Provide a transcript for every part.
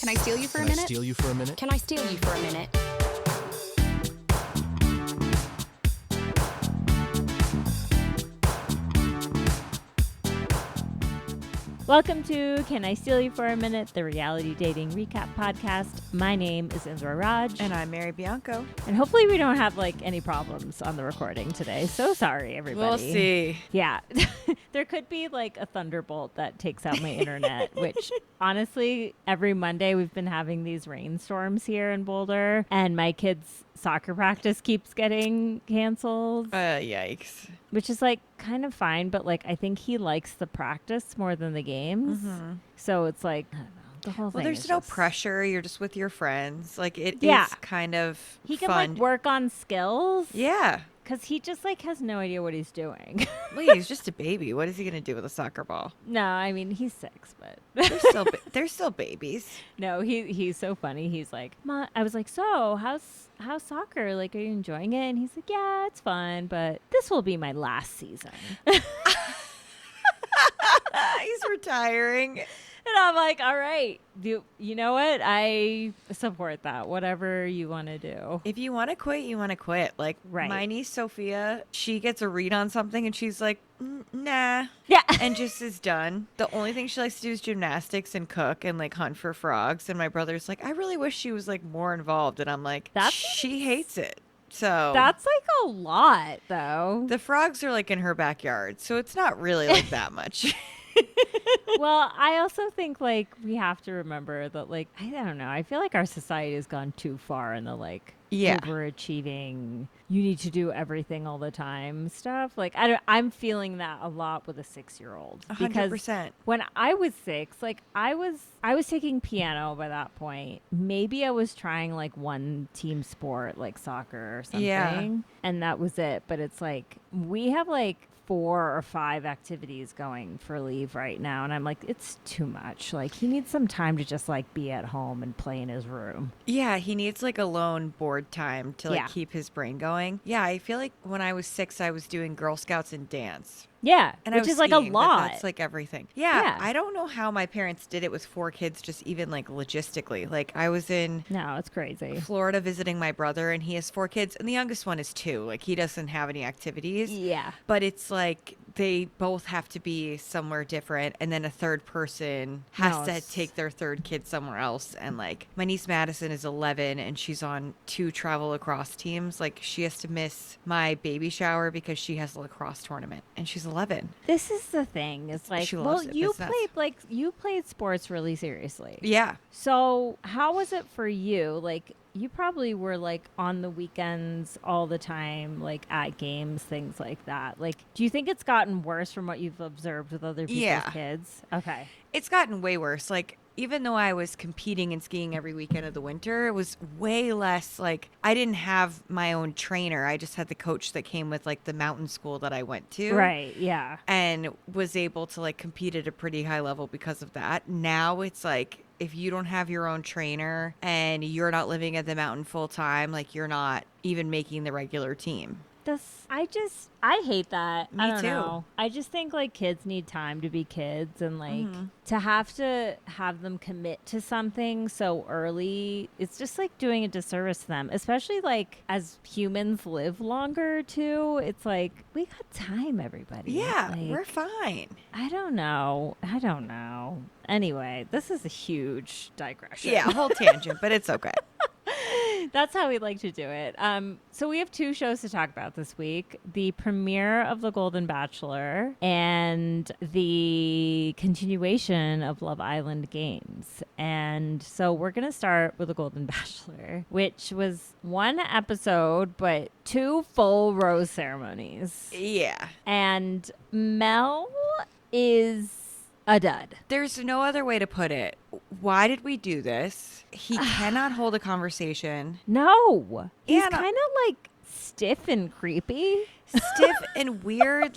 Can I steal you for a minute? Steal you for a minute? Can I steal you for a minute? Welcome to Can I Steal You for a Minute, the reality dating recap podcast. My name is Indra Raj. And I'm Mary Bianco. And hopefully we don't have any problems on the recording today. So sorry, everybody. We'll see. Yeah. There could be a thunderbolt that takes out my internet, which honestly, every Monday we've been having these rainstorms here in Boulder, and my kids' soccer practice keeps getting canceled. Yikes. Which is kind of fine, but I think he likes the practice more than the games. Mm-hmm. So it's I don't know, the whole thing. Well, there's no pressure. You're just with your friends. It Yeah. is kind of He fun. can work on skills. Yeah. Because he just has no idea what he's doing. Well, he's just a baby. What is he going to do with a soccer ball? No, I mean, he's 6, but They're still babies. no, he's so funny. He's like, "Ma," I was like, "So how's soccer? Are you enjoying it?" And he's like, "Yeah, it's fun, but this will be my last season." He's retiring. And I'm like, all right, you know what? I support that. Whatever you want to do. If you want to quit, you want to quit. Right. My niece Sophia, she gets a read on something and she's like, nah. Yeah. And just is done. The only thing she likes to do is gymnastics and cook and hunt for frogs. And my brother's like, I really wish she was more involved. And I'm like, she hates it. So That's a lot, though. the frogs are in her backyard. So it's not really that much. Well, I also think we have to remember that I don't know. I feel our society has gone too far in the Yeah. overachieving. You need to do everything all the time stuff. I'm feeling that a lot with a 6-year-old because 100%. when I was 6, I was taking piano by that point. Maybe I was trying one team sport like soccer or something, Yeah. and that was it. But it's we have 4 or 5 activities going for leave right now, and I'm it's too much. He needs some time to just be at home and play in his room. Yeah, he needs alone board time to Yeah. keep his brain going. Yeah, I feel when I was 6, I was doing Girl Scouts and dance. Yeah, And I which was is skiing, a but lot. That's everything. Yeah, Yeah. I don't know how my parents did it with 4 kids, just even logistically. I was in No, it's crazy. Florida visiting my brother, and he has 4 kids, and the youngest one is 2. He doesn't have any activities. Yeah. But it's they both have to be somewhere different, and then a third person has No, to it's- take their third kid somewhere else. And my niece Madison is 11, and she's on 2 travel lacrosse teams. She has to miss my baby shower because she has a lacrosse tournament, and she's 11. This is the thing. It's She well, loves it. you It's nuts. played you played sports really seriously. Yeah. So how was it for you? You probably were on the weekends all the time, at games, things like that. Do you think it's gotten worse from what you've observed with other people's Yeah. kids? Okay. It's gotten way worse. Even though I was competing and skiing every weekend of the winter, it was way less I didn't have my own trainer. I just had the coach that came with the mountain school that I went to. Right. Yeah. And was able to compete at a pretty high level because of that. Now it's if you don't have your own trainer and you're not living at the mountain full time, you're not even making the regular team. I hate that. Me I don't too. know. I just think kids need time to be kids, and to have them commit to something so early, it's just doing a disservice to them, especially as humans live longer too. It's we got time, everybody. Yeah, we're fine. I don't know. Anyway, this is a huge digression. Yeah, a whole tangent, but it's okay. That's how we like to do it. So we have 2 shows to talk about this week. The premiere of The Golden Bachelor and the continuation of Love Island Games. And so we're going to start with The Golden Bachelor, which was 1 episode, but 2 full rose ceremonies. Yeah. And Mel is a dud. There's no other way to put it. Why did we do this? He cannot hold a conversation. No. He's And, kind of stiff and creepy. Stiff and weird.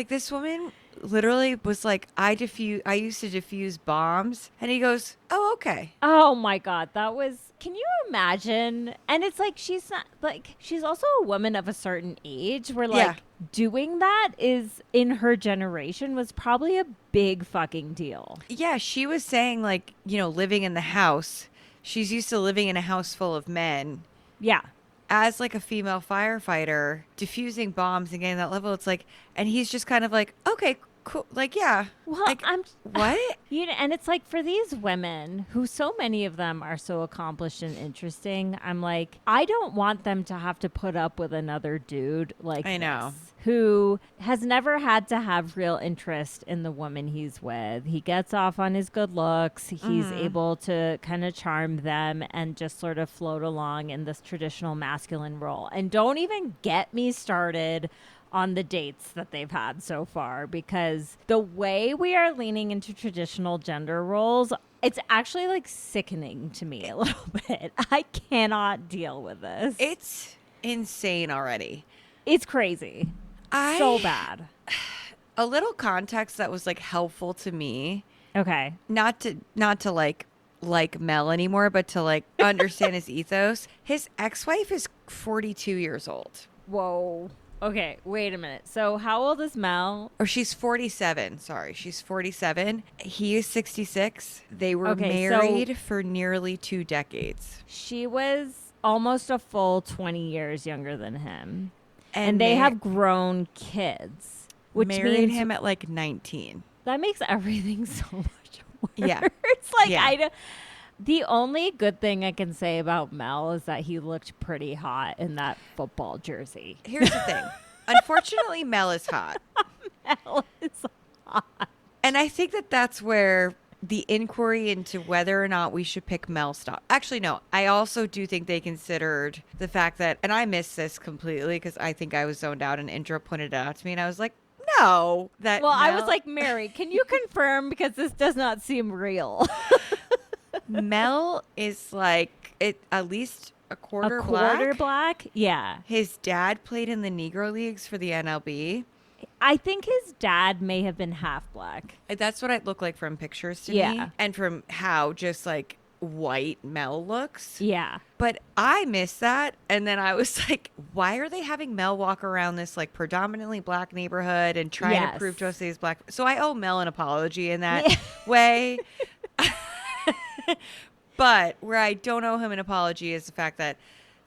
This woman literally was I used to defuse bombs. And he goes, oh, okay. Oh my God. That was, can you imagine? And it's she's not she's also a woman of a certain age where Yeah. doing that is in her generation was probably a big fucking deal. Yeah, she was saying living in the house she's used to living in a house full of men. Yeah. As like a female firefighter, diffusing bombs and getting that level, it's like, and he's just kind of like, okay, cool. Like, yeah. Well, like, what? And it's like for these women who so many of them are so accomplished and interesting, I'm like, I don't want them to have to put up with another dude like I know. this, who has never had to have real interest in the woman he's with. He gets off on his good looks. He's able to kind of charm them and just sort of float along in this traditional masculine role. And don't even get me started on the dates that they've had so far, because the way we are leaning into traditional gender roles, it's actually like sickening to me a little bit. I cannot deal with this. It's insane already. It's crazy. So bad. A little context that was like helpful to me, Okay. not to like Mel anymore, but to like understand his ethos. His ex-wife is 42 years old. Whoa. Okay, wait a minute. So how old is Mel? Or she's 47. Sorry, she's 47. He is 66. They were Okay, married for nearly 2 decades. She was almost a full 20 years younger than him. And they have grown kids, which married means him at like 19. that makes everything so much worse. Yeah. It's like, Yeah. the only good thing I can say about Mel is that he looked pretty hot in that football jersey. Here's the thing. Unfortunately, Mel is hot. Mel is hot. And I think that that's where the inquiry into whether or not we should pick Mel stop. Actually, no. I also do think they considered the fact that, and I missed this completely because I think I was zoned out and Indra pointed it out to me and I was like, no. Well, I was like, Mary, can you confirm, because this does not seem real? Mel is like at least a quarter black? Yeah. His dad played in the Negro Leagues for the MLB. I think his dad may have been half black. That's what it looked like from pictures to Yeah. me. And from how just like white Mel looks. Yeah. But I missed that. And then I was like, why are they having Mel walk around this like predominantly black neighborhood and trying to prove to us that he's black? So I owe Mel an apology in that way. But where I don't owe him an apology is the fact that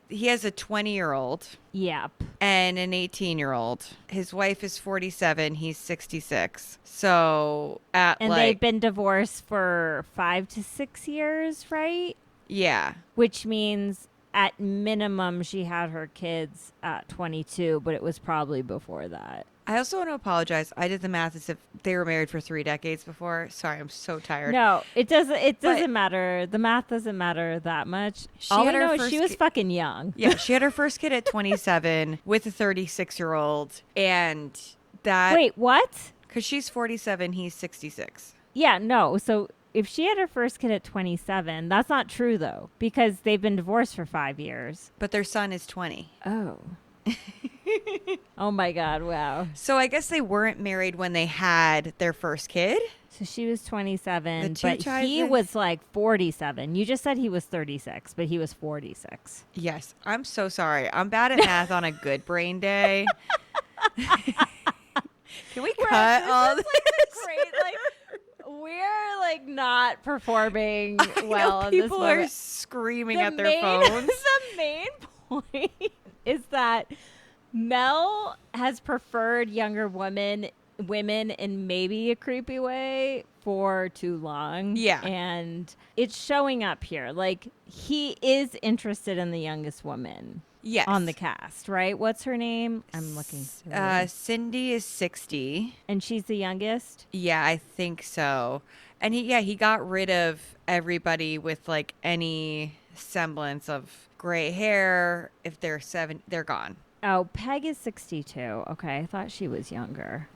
he has a 20-year-old. Yep. And an 18-year-old. His wife is 47. He's 66. So they've been divorced for 5 to 6 years, right? Yeah. Which means at minimum she had her kids at 22, but it was probably before that. I also want to apologize. I did the math as if they were married for 3 decades before. Sorry, I'm so tired. No, it doesn't matter. The math doesn't matter that much. All I know is she was fucking young. Yeah, she had her first kid at 27 with a 36-year-old. And that... Wait, what? Because she's 47, he's 66. Yeah, no. So if she had her first kid at 27, that's not true, though, because they've been divorced for 5 years. But their son is 20. Oh. Oh my God, wow. So I guess they weren't married when they had their first kid. So she was 27, but child he was like 47. You just said he was 36, but he was 46. Yes. I'm so sorry. I'm bad at math on a good brain day. Can we cut all this? Great, we're like not performing well. I know in this people are moment. screaming at their phones. The main point is that Mel has preferred younger women in maybe a creepy way for too long. Yeah. And it's showing up here. Like, he is interested in the youngest woman. Yes. On the cast, right? What's her name? I'm looking. Cindy is 60. And she's the youngest? Yeah, I think so. And he got rid of everybody with like any semblance of gray hair. If they're 7, they're gone. Oh, Peg is 62. Okay, I thought she was younger.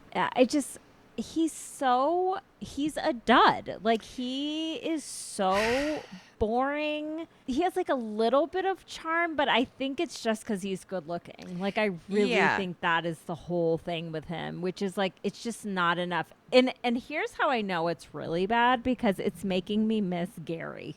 He's a dud. Like, he is so boring. He has like a little bit of charm, but I think it's just because he's good looking. Like, I really think that is the whole thing with him, which is like, it's just not enough. And here's how I know it's really bad, because it's making me miss Gary.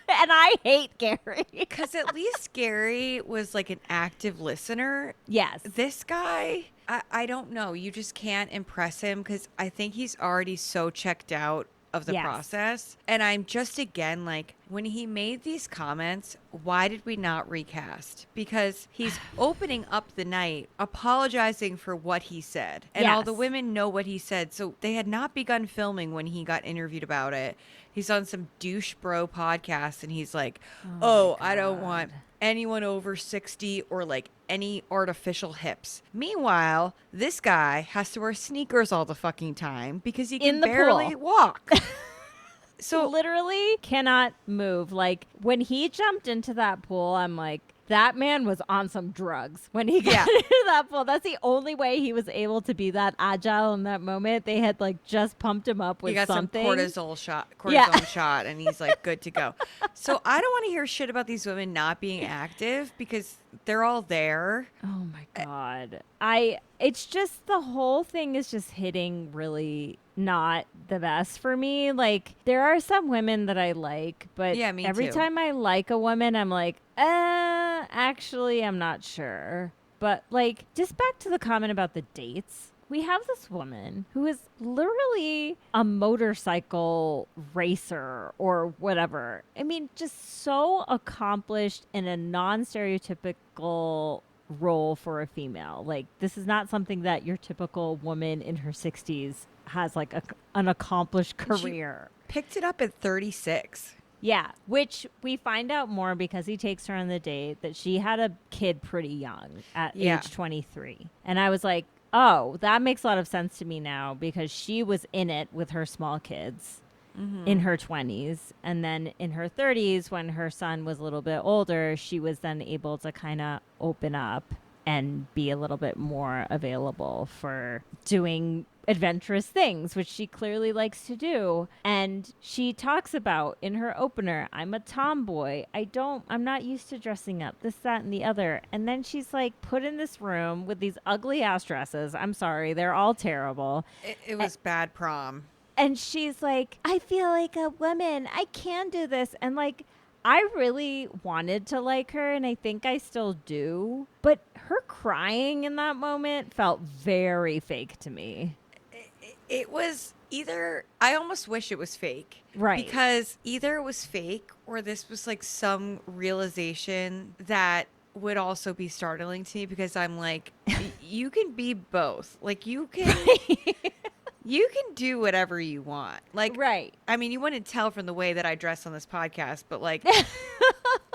And I hate Gary. Because at least Gary was like an active listener. Yes. This guy, I don't know. You just can't impress him because I think he's already so checked out of the Yes. process. And I'm just, again, like, when he made these comments, why did we not recast? Because he's opening up the night, apologizing for what he said. And all the Yes. women know what he said. So they had not begun filming when he got interviewed about it. He's on some douche bro podcast and he's like, oh, I don't want anyone over 60 or like any artificial hips. Meanwhile, this guy has to wear sneakers all the fucking time because he In can the barely pool. walk. So literally cannot move. Like when he jumped into that pool, I'm like, that man was on some drugs when he got Yeah. into that pool. That's the only way he was able to be that agile in that moment. They had like just pumped him up with he got something. some cortisone Yeah. shot and he's like good to go. So I don't want to hear shit about these women not being active because they're all there. Oh my God. It's just the whole thing is just hitting really not the best for me. Like there are some women that I like, but Yeah, me every too. time I like a woman, I'm like, actually, I'm not sure. But like, just back to the comment about the dates. We have this woman who is literally a motorcycle racer or whatever. I mean, just so accomplished in a non-stereotypical role for a female. Like, this is not something that your typical woman in her 60s has like an accomplished career. Picked it up at 36. Yeah, which we find out more because he takes her on the date that she had a kid pretty young at Yeah. age 23. And I was like, oh, that makes a lot of sense to me now because she was in it with her small kids in her 20s. And then in her 30s, when her son was a little bit older, she was then able to kind of open up and be a little bit more available for doing adventurous things, which she clearly likes to do. And she talks about in her opener, I'm a tomboy. I'm not used to dressing up, this, that, and the other. And then she's like put in this room with these ugly ass dresses. I'm sorry, they're all terrible. It was bad prom. And she's like, I feel like a woman. I can do this. And like, I really wanted to like her, and I think I still do. But her crying in that moment felt very fake to me. It was either, I almost wish it was fake. Right. Because either it was fake or this was like some realization that would also be startling to me because I'm like, you can be both. Like you can. You can do whatever you want. Like, Right. I mean, you wouldn't tell from the way that I dress on this podcast, but like,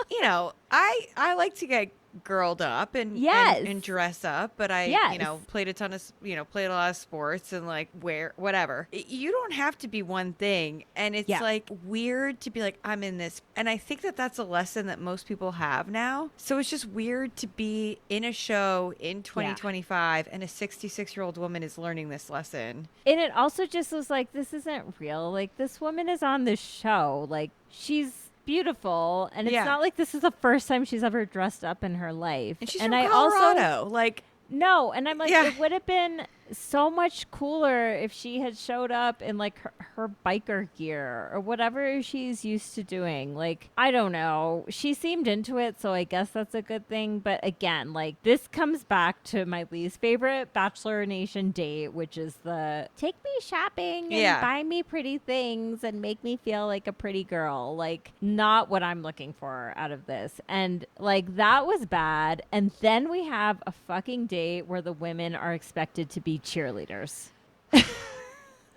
you know, I like to get girled up and Yes. and dress up, but I Yes. played a lot of sports and like wear whatever. You don't have to be one thing, and it's Yeah. like weird to be like I'm in this, and I think that that's a lesson that most people have now. So it's just weird to be in a show in 2025 and a 66-year-old woman is learning this lesson. And it also just was like, this isn't real. Like, this woman is on this show. Like, she's beautiful. And it's Yeah. not like this is the first time she's ever dressed up in her life. And she's and from I Colorado. also Like, no. And I'm like, Yeah. it would have been so much cooler if she had showed up in like her biker gear or whatever she's used to doing. Like, I don't know. She seemed into it, so I guess that's a good thing. But again, like, this comes back to my least favorite Bachelor Nation date, which is the take me shopping and Yeah. buy me pretty things and make me feel like a pretty girl. Like, not what I'm looking for out of this. And like, that was bad. And then we have a fucking date where the women are expected to be cheerleaders.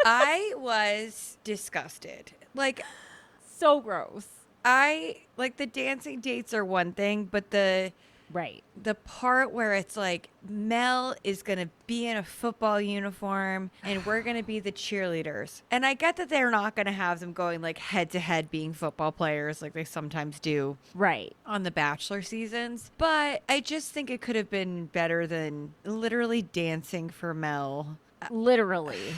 I was disgusted. Like, So gross. I like the dancing dates are one thing, but the Right. part where it's like Mel is going to be in a football uniform and we're going to be the cheerleaders. And I get that they're not going to have them going like head to head being football players like they sometimes do Right. on the Bachelor seasons. But I just think it could have been better than literally dancing for Mel. Literally.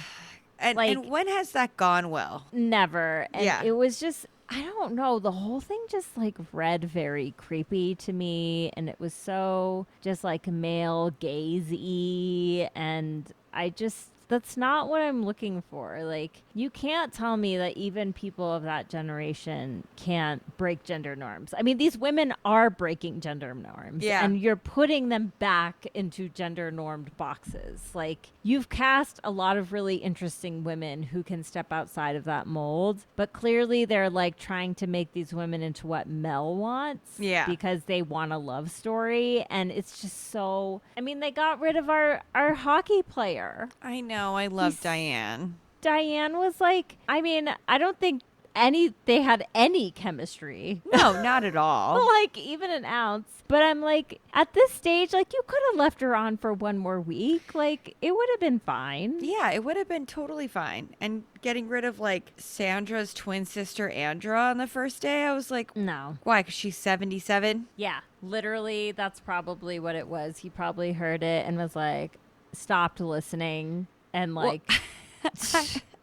And Like- when has that gone well? Never. And Yeah. it was just, I don't know. The whole thing just like read very creepy to me. And it was so just like male gaze-y. And I just, That's not what I'm looking for. Like, you can't tell me that even people of that generation can't break gender norms. I mean, these women are breaking gender norms. Yeah. And you're putting them back into gender normed boxes. Like, you've cast a lot of really interesting women who can step outside of that mold, but clearly they're like trying to make these women into what Mel wants. Yeah. Because they want a love story. And it's just so, I mean, they got rid of our hockey player. I know. I love Diane. Diane was like, I mean, I don't think they had any chemistry. No, not at all. Like, even an ounce. But I'm like, at this stage, like, you could have left her on for one more week. Like, it would have been fine. Yeah, it would have been totally fine. And getting rid of, like, Sandra's twin sister, Andra, on the first day, I was like, No. why? Because she's 77? Yeah, literally, that's probably what it was. He probably heard it and was like, stopped listening and, like...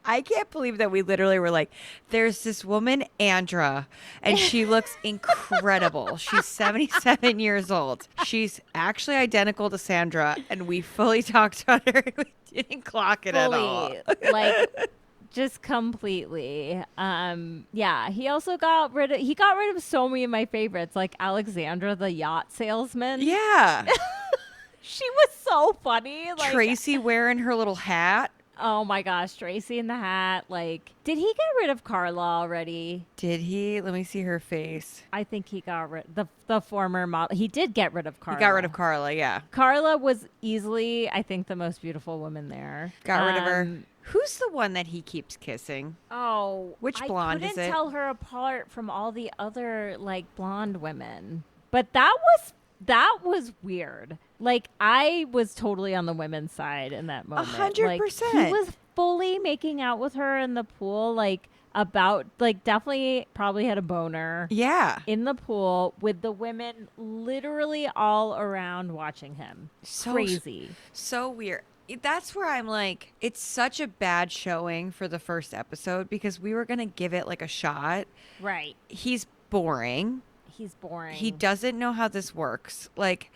I can't believe that we literally were like, there's this woman, Andra, and she looks incredible. She's 77 years old. She's actually identical to Sandra, and we fully talked about her. We didn't clock it at all. Like, just completely. Yeah, he also got rid of so many of my favorites, like Alexandra, the yacht salesman. Yeah. She was so funny. Like, Tracy wearing her little hat. Oh my gosh, Tracy in the hat. Like, did he get rid of Carla already? Did he? Let me see her face. I think he got rid the former model. He did get rid of Carla. He got rid of Carla, yeah. Carla was easily, I think, the most beautiful woman there. Got rid of her. Who's the one that he keeps kissing? Oh, Which blonde is it? I couldn't tell her apart from all the other like blonde women. But that was weird. Like, I was totally on the women's side in that moment. 100%. Like, he was fully making out with her in the pool, like, definitely probably had a boner. Yeah. In the pool with the women literally all around watching him. Crazy. So weird. That's where I'm like, it's such a bad showing for the first episode because we were going to give it like a shot. Right. He's boring. He's boring. He doesn't know how this works. Like,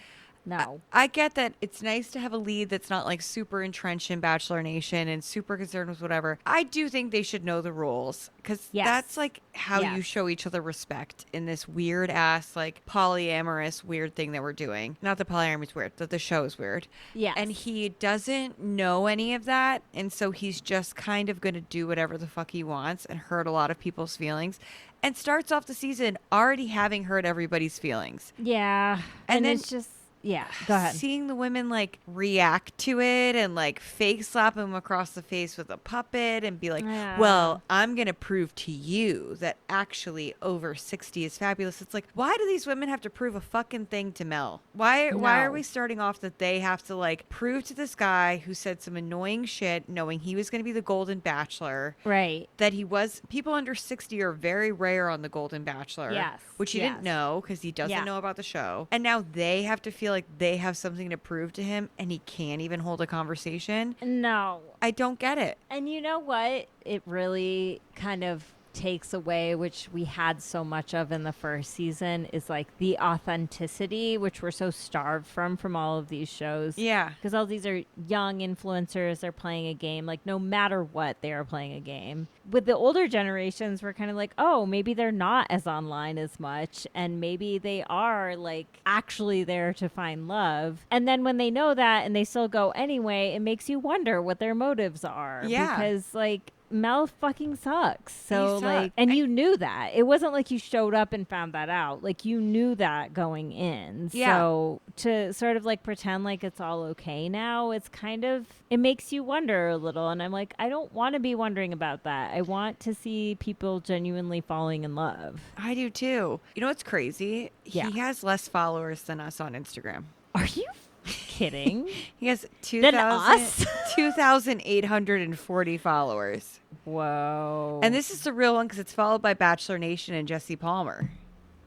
no. I get that it's nice to have a lead that's not like super entrenched in Bachelor Nation and super concerned with whatever. I do think they should know the rules because that's like how you show each other respect in this weird ass, like polyamorous weird thing that we're doing. Not that polyamory is weird, that the show is weird. Yeah. And he doesn't know any of that. And so he's just kind of going to do whatever the fuck he wants and hurt a lot of people's feelings. And starts off the season already having hurt everybody's feelings. Yeah. And then it's just... Yeah, go ahead. Seeing the women like react to it and like fake slap him across the face with a puppet and be like, well, I'm going to prove to you that actually over 60 is fabulous. It's like, why do these women have to prove a fucking thing to Mel? Why are we starting off that they have to like prove to this guy who said some annoying shit knowing he was going to be the Golden Bachelor? Right. That he was, people under 60 are very rare on the Golden Bachelor. Yes. Which he didn't know because he doesn't know about the show. And now they have to feel like they have something to prove to him and he can't even hold a conversation. No. I don't get it. And you know what? It really kind of takes away, which we had so much of in the first season, is like the authenticity, which we're so starved from all of these shows. Yeah. Because all these are young influencers. They're playing a game. Like, no matter what, they are playing a game. With the older generations, we're kind of like, oh, maybe they're not as online as much. And maybe they are like actually there to find love. And then when they know that and they still go anyway, it makes you wonder what their motives are. Yeah. Because like, Mel fucking sucks. So He like, sucks. and you knew that. It wasn't like you showed up and found that out. Like, you knew that going in. Yeah. So to sort of like pretend like it's all okay now, it's kind of, it makes you wonder a little. And I'm like, I don't want to be wondering about that. I want to see people genuinely falling in love. I do too. You know what's crazy? Yeah. He has less followers than us on Instagram. Are you kidding? He has Than us? 2,840 followers. Whoa. And this is the real one because it's followed by Bachelor Nation and Jesse Palmer.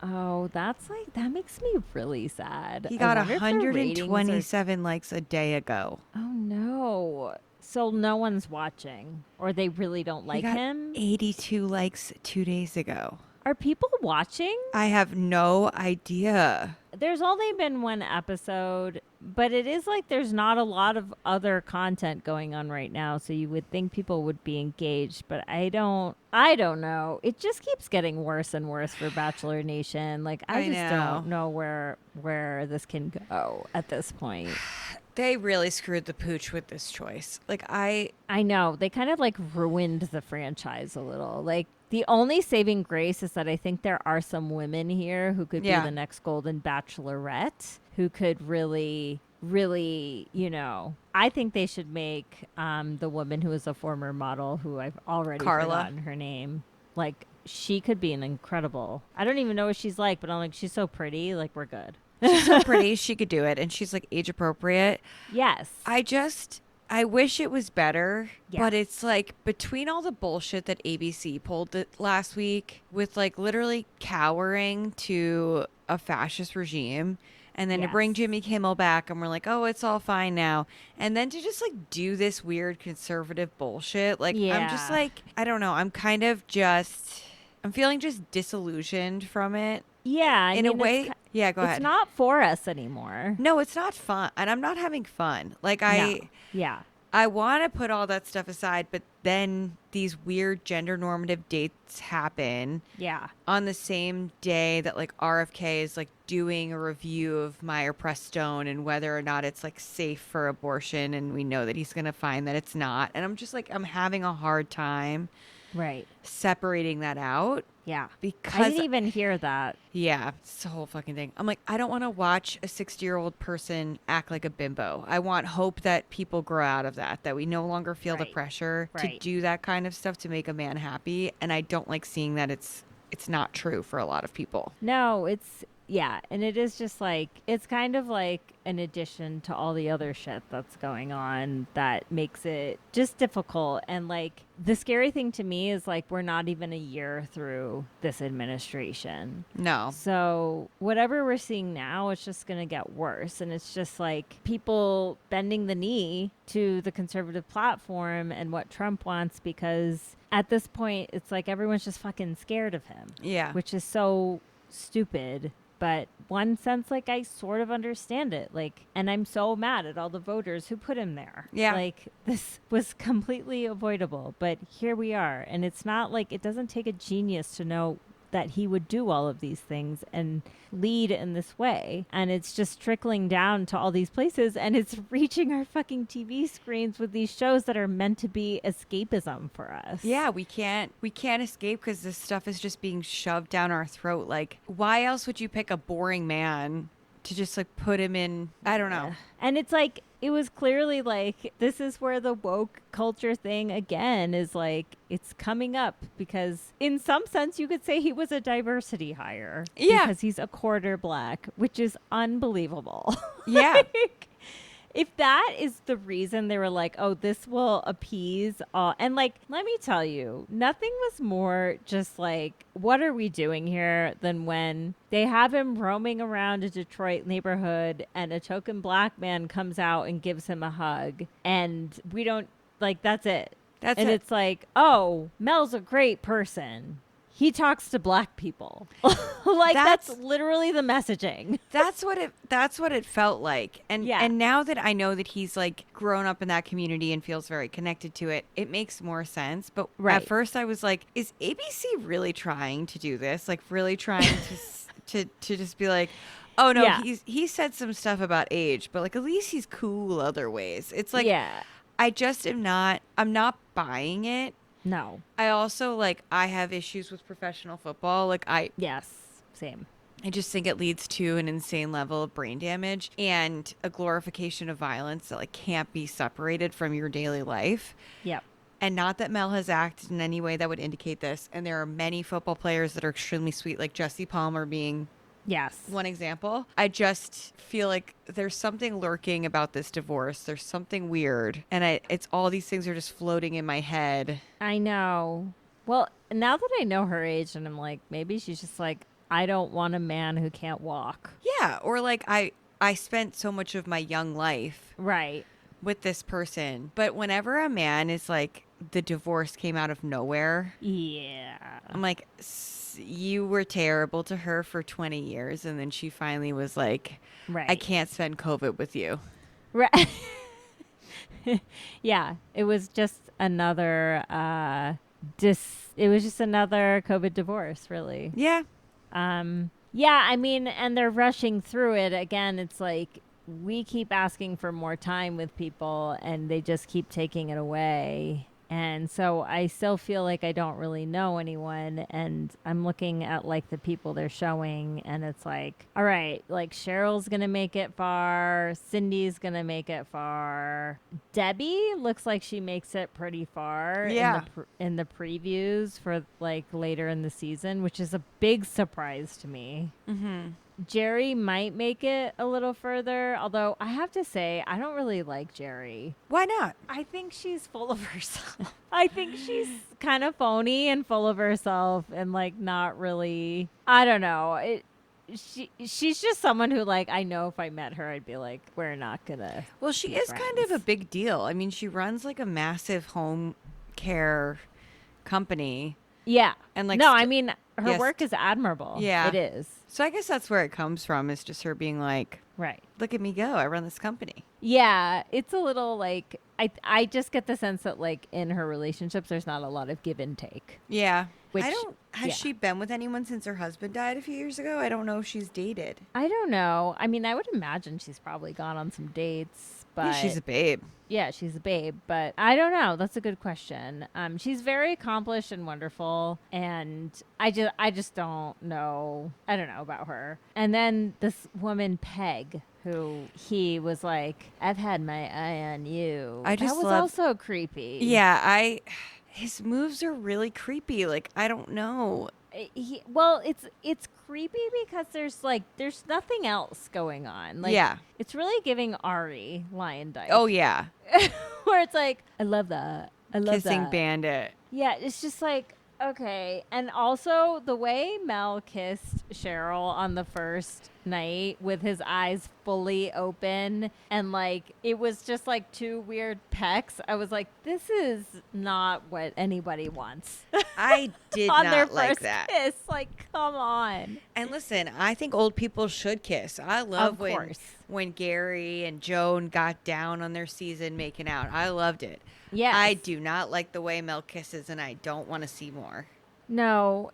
Oh, that's like, that makes me really sad. He I got wonder if the ratings are- 127 likes a day ago. Oh no. So no one's watching, or they really don't like He got him? 82 likes 2 days ago. Are people watching? I have no idea. there's only been one episode, but it is like there's not a lot of other content going on right now, so you would think people would be engaged, but I don't know. It just keeps getting worse and worse for Bachelor Nation. Like I just don't know where this can go at this point. They really screwed the pooch with this choice. Like I know. They kind of like ruined the franchise a little. Like the only saving grace is that I think there are some women here who could be the next Golden Bachelorette, who could really, I think they should make the woman who is a former model, who I've already forgotten her name. Like, she could be an incredible. I don't even know what she's like, but I'm like, she's so pretty. Like, we're good. She's so pretty. She could do it. And she's like age appropriate. Yes. I wish it was better, but it's like between all the bullshit that ABC pulled last week with like literally cowering to a fascist regime, and then to bring Jimmy Kimmel back and we're like, oh, it's all fine now. And then to just like do this weird conservative bullshit. Like, I'm just like, I don't know. I'm feeling just disillusioned from it. Yeah. In a way. Yeah, go ahead. It's not for us anymore. No, it's not fun. And I'm not having fun. Like, I want to put all that stuff aside, but then these weird gender normative dates happen. Yeah. On the same day that like RFK is like doing a review of Meyer Prestone and whether or not it's like safe for abortion, and we know that he's going to find that it's not. And I'm just like, I'm having a hard time separating that out. Yeah. Because I didn't even hear that. Yeah. It's the whole fucking thing. I'm like, I don't want to watch a 60-year-old person act like a bimbo. I want hope that people grow out of that we no longer feel the pressure to do that kind of stuff to make a man happy. And I don't like seeing that it's not true for a lot of people. No, and it is just like, it's kind of like an addition to all the other shit that's going on that makes it just difficult. And like, the scary thing to me is like, we're not even a year through this administration. No. So whatever we're seeing now, it's just going to get worse. And it's just like people bending the knee to the conservative platform and what Trump wants, because at this point, it's like everyone's just fucking scared of him. Yeah. Which is so stupid. But one sense, like, I sort of understand it. Like, and I'm so mad at all the voters who put him there. Yeah. Like, this was completely avoidable. But here we are. And it's not like, it doesn't take a genius to know that he would do all of these things and lead in this way. And it's just trickling down to all these places, and it's reaching our fucking TV screens with these shows that are meant to be escapism for us. Yeah, we can't escape because this stuff is just being shoved down our throat. Like, why else would you pick a boring man to just like put him in? I don't know. And it's like, it was clearly like, this is where the woke culture thing again is like, it's coming up, because in some sense you could say he was a diversity hire. Yeah. Because he's a quarter black, which is unbelievable. Yeah. Like, if that is the reason they were like, oh, this will appease all. And like, let me tell you, nothing was more just like, what are we doing here, than when they have him roaming around a Detroit neighborhood and a token black man comes out and gives him a hug. And we don't, like, that's it. And it's like, oh, Mel's a great person. He talks to black people. Like, that's literally the messaging. That's what it felt like. And now that I know that he's like grown up in that community and feels very connected to it, it makes more sense. But at first I was like, is ABC really trying to do this? Like, really trying to just be like, oh no, he said some stuff about age, but like at least he's cool other ways. It's like, I'm not buying it. No. I also, like, I have issues with professional football. Like, Yes, same. I just think it leads to an insane level of brain damage and a glorification of violence that, like, can't be separated from your daily life. Yep. And not that Mel has acted in any way that would indicate this. And there are many football players that are extremely sweet, like Jesse Palmer being one example. I just feel like there's something lurking about this divorce. There's something weird. And it's all these things are just floating in my head. I know. Well, now that I know her age, and I'm like, maybe she's just like, I don't want a man who can't walk. Yeah. Or like, I spent so much of my young life with this person. But whenever a man is like, the divorce came out of nowhere. Yeah. I'm like, you were terrible to her for 20 years. And then she finally was like, Right. I can't spend COVID with you. Right. Yeah, it was just another it was just another COVID divorce, really. Yeah. Yeah, I mean, and they're rushing through it again. It's like we keep asking for more time with people and they just keep taking it away. And so I still feel like I don't really know anyone. And I'm looking at like the people they're showing, and it's like, all right, like Cheryl's going to make it far. Cindy's going to make it far. Debbie looks like she makes it pretty far Yeah. in the previews for like later in the season, which is a big surprise to me. Mm-hmm. Jerry might make it a little further, although I have to say, I don't really like Jerry. Why not? I think she's full of herself. I think she's kind of phony and full of herself and like not really, I don't know. She's just someone who like, I know if I met her, I'd be like, we're not gonna. Well, she be is kind of friends. a big deal. I mean, she runs like a massive home care company. Yeah. And like, no, I mean, her yes. work is admirable. Yeah. It is. So I guess that's where it comes from. Is just her being like, Right. look at me go. I run this company. Yeah, it's a little like I just get the sense that like in her relationships there's not a lot of give and take. Yeah. Which, Has yeah. she been with anyone since her husband died a few years ago? I don't know if she's dated. I don't know. I mean, I would imagine she's probably gone on some dates, but Yeah, she's a babe. yeah, she's a babe, but I don't know. That's a good question. She's very accomplished and wonderful, and I just don't know. I don't know about her. And then this woman Peg, who he was like, "I've had my eye on you." I just that was love- also creepy. Yeah, his moves are really creepy. Like, I don't know. Well, it's creepy because there's nothing else going on. Like, Yeah. it's really giving Ari Lion Dyke. Oh yeah, Where it's like, I love that. I love Kissing that. Bandit. Yeah, it's just like, okay. And also the way Mel kissed Cheryl on the first night with his eyes fully open and like it was just like two weird pecks. I was like, this is not what anybody wants. I did on their not like first that. kiss. Like, come on. And listen, I think old people should kiss. I love Of when course. when Gary and Joan got down on their season making out. I loved it. Yes. I do not like the way Mel kisses, and I don't want to see more. No,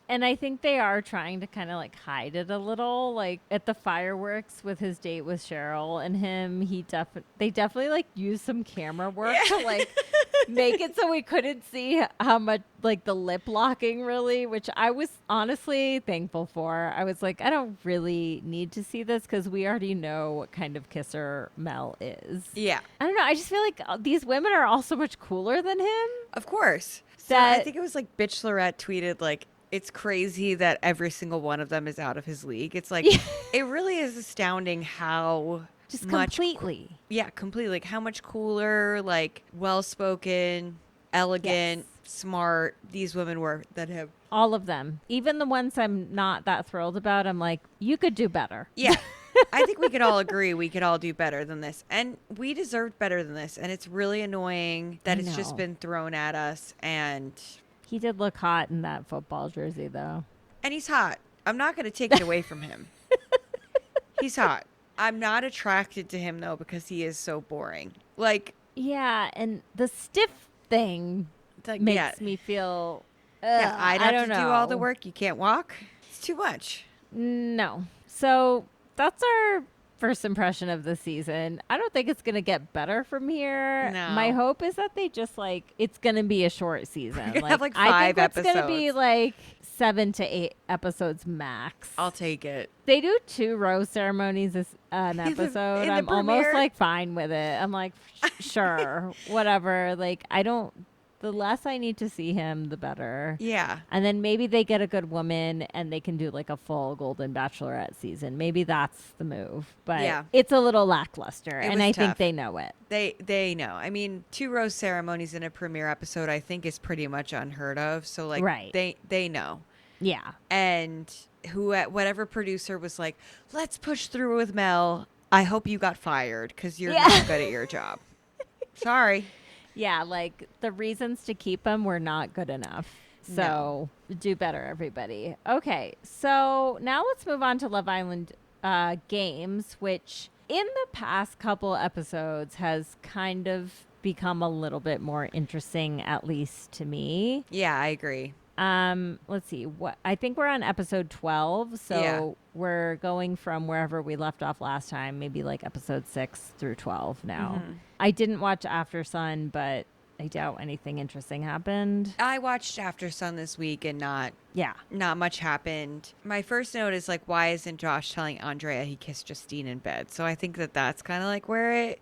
and I think they are trying to kind of like hide it a little, like at the fireworks with his date with Cheryl and him. They definitely like used some camera work to like make it so we couldn't see how much like the lip locking really, which I was honestly thankful for. I was like, I don't really need to see this because we already know what kind of kisser Mel is. Yeah, I don't know. I just feel like these women are all so much cooler than him. of course. So I That- think it was like Bitch Lorette tweeted like, it's crazy that every single one of them is out of his league. It's like, it really is astounding how Just much completely. Yeah, completely. Like how much cooler, like well-spoken, elegant, smart these women were that have. All of them. Even the ones I'm not that thrilled about, I'm like, you could do better. Yeah. I think we could all agree we could all do better than this. And we deserved better than this. And it's really annoying that I it's just know. been thrown at us. And He did look hot in that football jersey, though. he's hot. I'm not going to take it away from him. He's hot. I'm not attracted to him, though, because he is so boring. Like, Yeah, and the stiff thing like makes me feel. yeah, I'd I have don't to know. do all the work. You can't walk. It's too much. No. So that's our first impression of the season. I don't think it's going to get better from here. No. My hope is that they just like, it's going to be a short season. We're gonna have, like, I 5 think it's going to be episodes. like 7 to 8 episodes max. I'll take it. They do 2 rose ceremonies an In the episode. I'm premiere? almost like fine with it. I'm like, sure, whatever. Like, the less I need to see him, the better. Yeah. And then maybe they get a good woman and they can do like a full Golden Bachelorette season. Maybe that's the move. But Yeah. it's a little lackluster. It And was I think tough. they know it. They know. I mean, 2 rose ceremonies in a premiere episode, I think, is pretty much unheard of. So like, Right. they know. Yeah. And whatever producer was like, let's push through with Mel. I hope you got fired because you're Yeah. not good at your job. Sorry. Yeah. Like the reasons to keep him were not good enough. So do better, everybody. Okay, so now let's move on to Love Island games, which in the past couple episodes has kind of become a little bit more interesting, at least to me. Yeah, I agree. Let's see. What I think we're on episode 12, so Yeah. we're going from wherever we left off last time, maybe like episode 6 through 12 now. I didn't watch After Sun, but I doubt anything interesting happened. I watched After Sun this week and not Yeah. much happened. My first note is like, why isn't Josh telling Andrea he kissed Justine in bed? So I think that that's kind of like where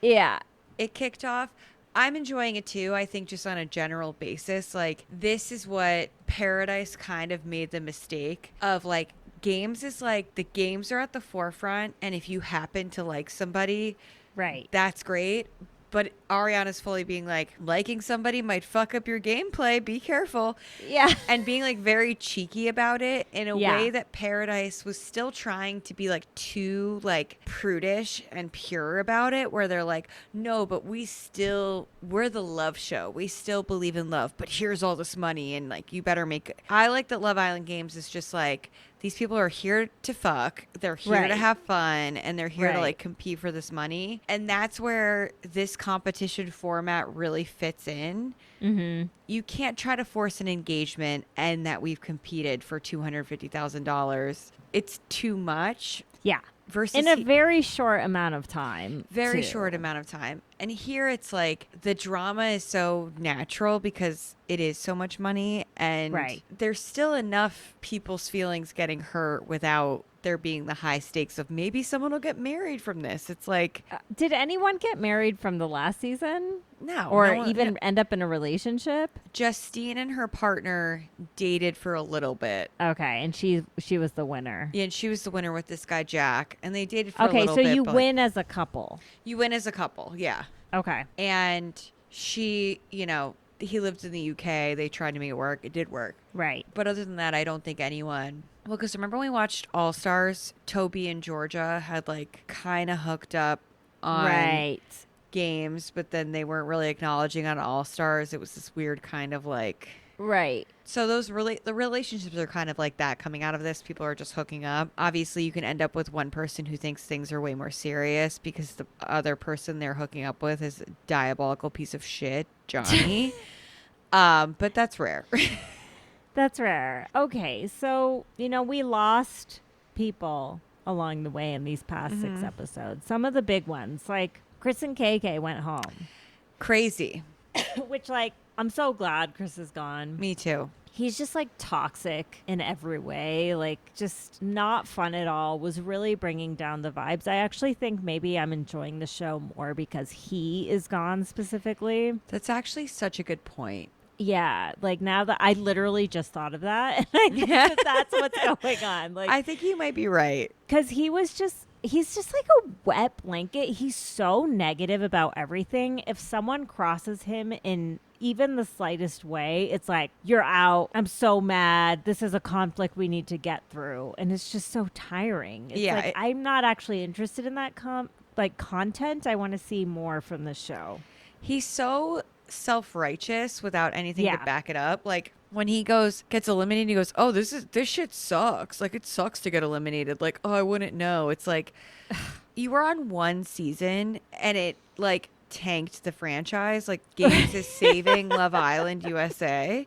Yeah. it kicked off. I'm enjoying it too. I think just on a general basis, like this is what Paradise kind of made the mistake of, like, games is like the games are at the forefront, and if you happen to like somebody, Right. that's great. But Ariana's fully being like, liking somebody might fuck up your gameplay. Be careful. Yeah. And being like very cheeky about it in a Yeah. way that Paradise was still trying to be like too like prudish and pure about it, where they're like, no, but we're the love show. We still believe in love, but here's all this money and like you better make it. I like that Love Island Games is just like, these people are here to fuck. They're here to Right. have fun, and they're here to Right. like compete for this money. And that's where this competition format really fits in. Mm-hmm. You can't try to force an engagement and that we've competed for $250,000. It's too much. Yeah. Versus In a very short amount of time. very too. short amount of time. And here it's like the drama is so natural because it is so much money, and Right. there's still enough people's feelings getting hurt without there being the high stakes of maybe someone will get married from this. It's like, Did anyone get married from the last season? no. Or no one- even end up in a relationship? Justine and her partner dated for a little bit. Okay, and she was the winner. Yeah, and she was the winner with this guy, Jack, and they dated for a Okay, little so bit. you but, win as a couple. you win as a couple, yeah. Okay. And she, he lived in the UK. They tried to make it work. It did work. Right. But other than that, I don't think anyone. Well, because remember when we watched All Stars, Toby and Georgia had like kind of hooked up on Right. games, but then they weren't really acknowledging on All Stars. It was this weird kind of like. Right. So the relationships are kind of like that coming out of this. People are just hooking up. Obviously, you can end up with one person who thinks things are way more serious because the other person they're hooking up with is a diabolical piece of shit, Johnny. But that's rare. That's rare. Okay, so, we lost people along the way in these past 6 episodes. Some of the big ones, like Chris and KK went home, Crazy. which, like, I'm so glad Chris is gone. Me too. He's just like toxic in every way, like just not fun at all, was really bringing down the vibes. I actually think maybe I'm enjoying the show more because he is gone specifically. That's actually such a good point. Yeah, like now that I literally just thought of that, and I think that that's what's going on. Like, I think you might be right. because he's just like a wet blanket. He's so negative about everything. If someone crosses him in even the slightest way, it's like, you're out. I'm so mad. This is a conflict we need to get through. And it's just so tiring. It's Yeah, like, I'm not actually interested in that content. I want to see more from the show. He's so self-righteous without anything Yeah. to back it up. Like when he gets eliminated, he goes, "Oh, this shit sucks. Like it sucks to get eliminated. Like, oh, I wouldn't know." It's like you were on one season and it like tanked the franchise. Like Games is saving Love Island USA.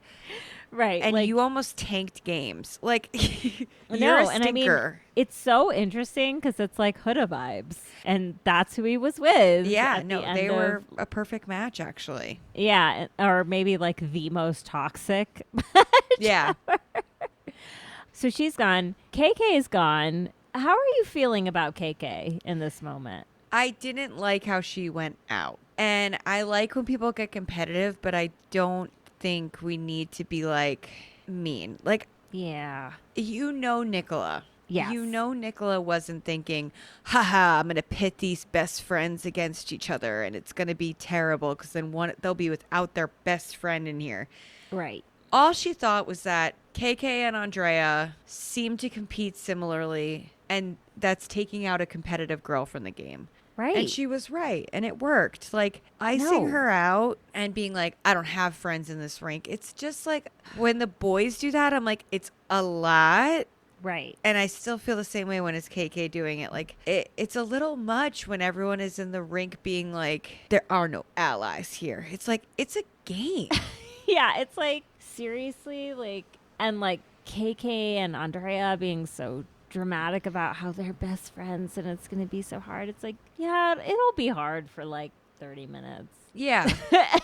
Right. And like, you almost tanked Games. Like you're no, a and I mean, stinker. it's so interesting because it's like Huda vibes. And that's who he was with. Yeah, at no, the end they of- were a perfect match actually. Yeah, or maybe like the most toxic. Yeah. So she's gone. KK is gone. How are you feeling about KK in this moment? I didn't like how she went out. And I like when people get competitive, but I don't think we need to be like mean. Like, Yeah. Nicola. Yes. Nicola wasn't thinking, haha, I'm going to pit these best friends against each other and it's going to be terrible because then they'll be without their best friend in here. Right. All she thought was that KK and Andrea seem to compete similarly, and that's taking out a competitive girl from the game. Right. And she was right. And it worked. Like, icing No. her out and being like, I don't have friends in this rink. It's just like when the boys do that, I'm like, it's a lot. Right. And I still feel the same way when it's KK doing it. Like, it's a little much when everyone is in the rink being like, there are no allies here. It's like, it's a game. Yeah, it's like, seriously, like, and like KK and Andrea being so dramatic about how they're best friends and it's going to be so hard. It's like, yeah, it'll be hard for like 30 minutes. Yeah.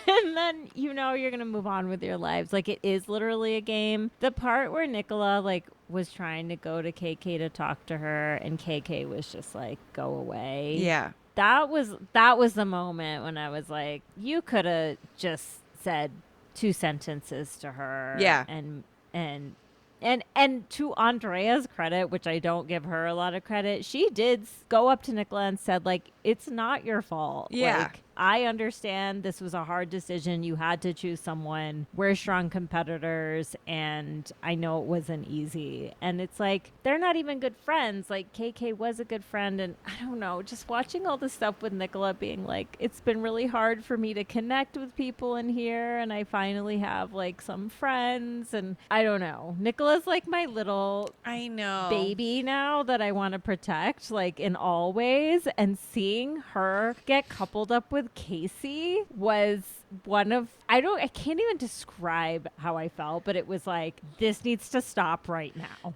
And then, you're going to move on with your lives. Like, it is literally a game. The part where Nicola, like, was trying to go to KK to talk to her and KK was just like, go away. Yeah. That was the moment when I was like, you could have just said 2 sentences to her. Yeah. And to Andrea's credit, which I don't give her a lot of credit, she did go up to Nicola and said, like, it's not your fault. Yeah. Like, I understand this was a hard decision. You had to choose someone. We're strong competitors, and I know it wasn't easy. And it's like, they're not even good friends. Like, KK was a good friend, and I don't know, just watching all this stuff with Nicola being like, it's been really hard for me to connect with people in here, and I finally have, like, some friends, and I don't know. Nicola's like my little I know. baby now that I want to protect, like, in all ways, and seeing her get coupled up with Casey was one of, I can't even describe how I felt, but it was like, this needs to stop right now.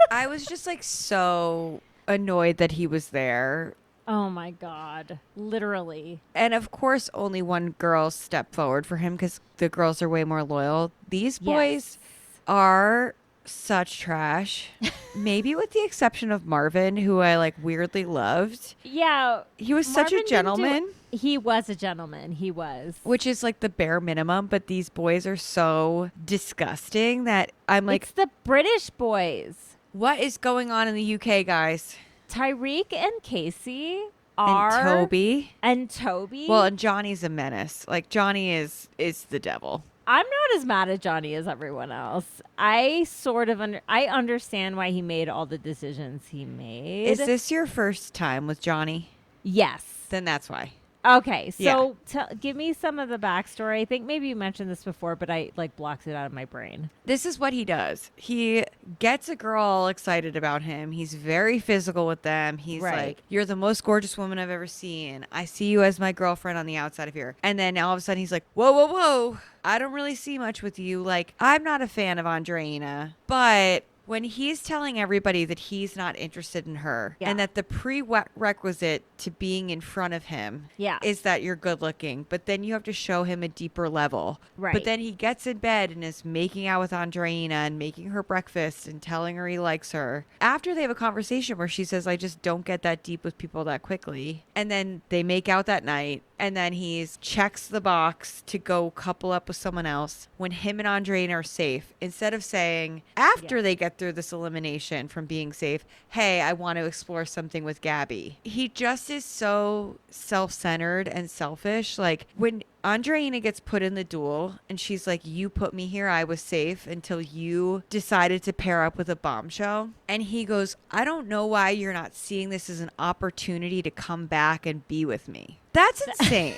I was just like so annoyed that he was there. Oh my God. Literally. And of course, only one girl stepped forward for him because the girls are way more loyal. These boys are such trash. Maybe with the exception of Marvin, who I like weirdly loved. Yeah. He was such a gentleman. He was a gentleman. He was. Which is like the bare minimum, but these boys are so disgusting that I'm like, it's the British boys. what is going on in the UK, guys? Tyreek and Casey And are Toby. And Toby. Well, and Johnny's a menace. Like, Johnny is the devil. I'm not as mad at Johnny as everyone else. I sort of I understand why he made all the decisions he made. Is this your first time with Johnny? Yes. Then that's why. Okay, so give me some of the backstory. I think maybe you mentioned this before, but I like blocked it out of my brain. This is what he does. He gets a girl all excited about him. He's very physical with them. He's like, you're the most gorgeous woman I've ever seen. I see you as my girlfriend on the outside of here. And then all of a sudden he's like, whoa, whoa, whoa. I don't really see much with you. Like, I'm not a fan of Andreina, but when he's telling everybody that he's not interested in her and that the prerequisite to being in front of him is that you're good looking, but then you have to show him a deeper level. Right. But then he gets in bed and is making out with Andreina and making her breakfast and telling her he likes her. After they have a conversation where she says, I just don't get that deep with people that quickly. And then they make out that night. And then he checks the box to go couple up with someone else when him and Andreina are safe. Instead of saying, after they get through this elimination from being safe, hey, I want to explore something with Gabby. He just is so self-centered and selfish. Like, when Andreina gets put in the duel and she's like, you put me here, I was safe until you decided to pair up with a bombshell. And he goes, I don't know why you're not seeing this as an opportunity to come back and be with me. That's insane.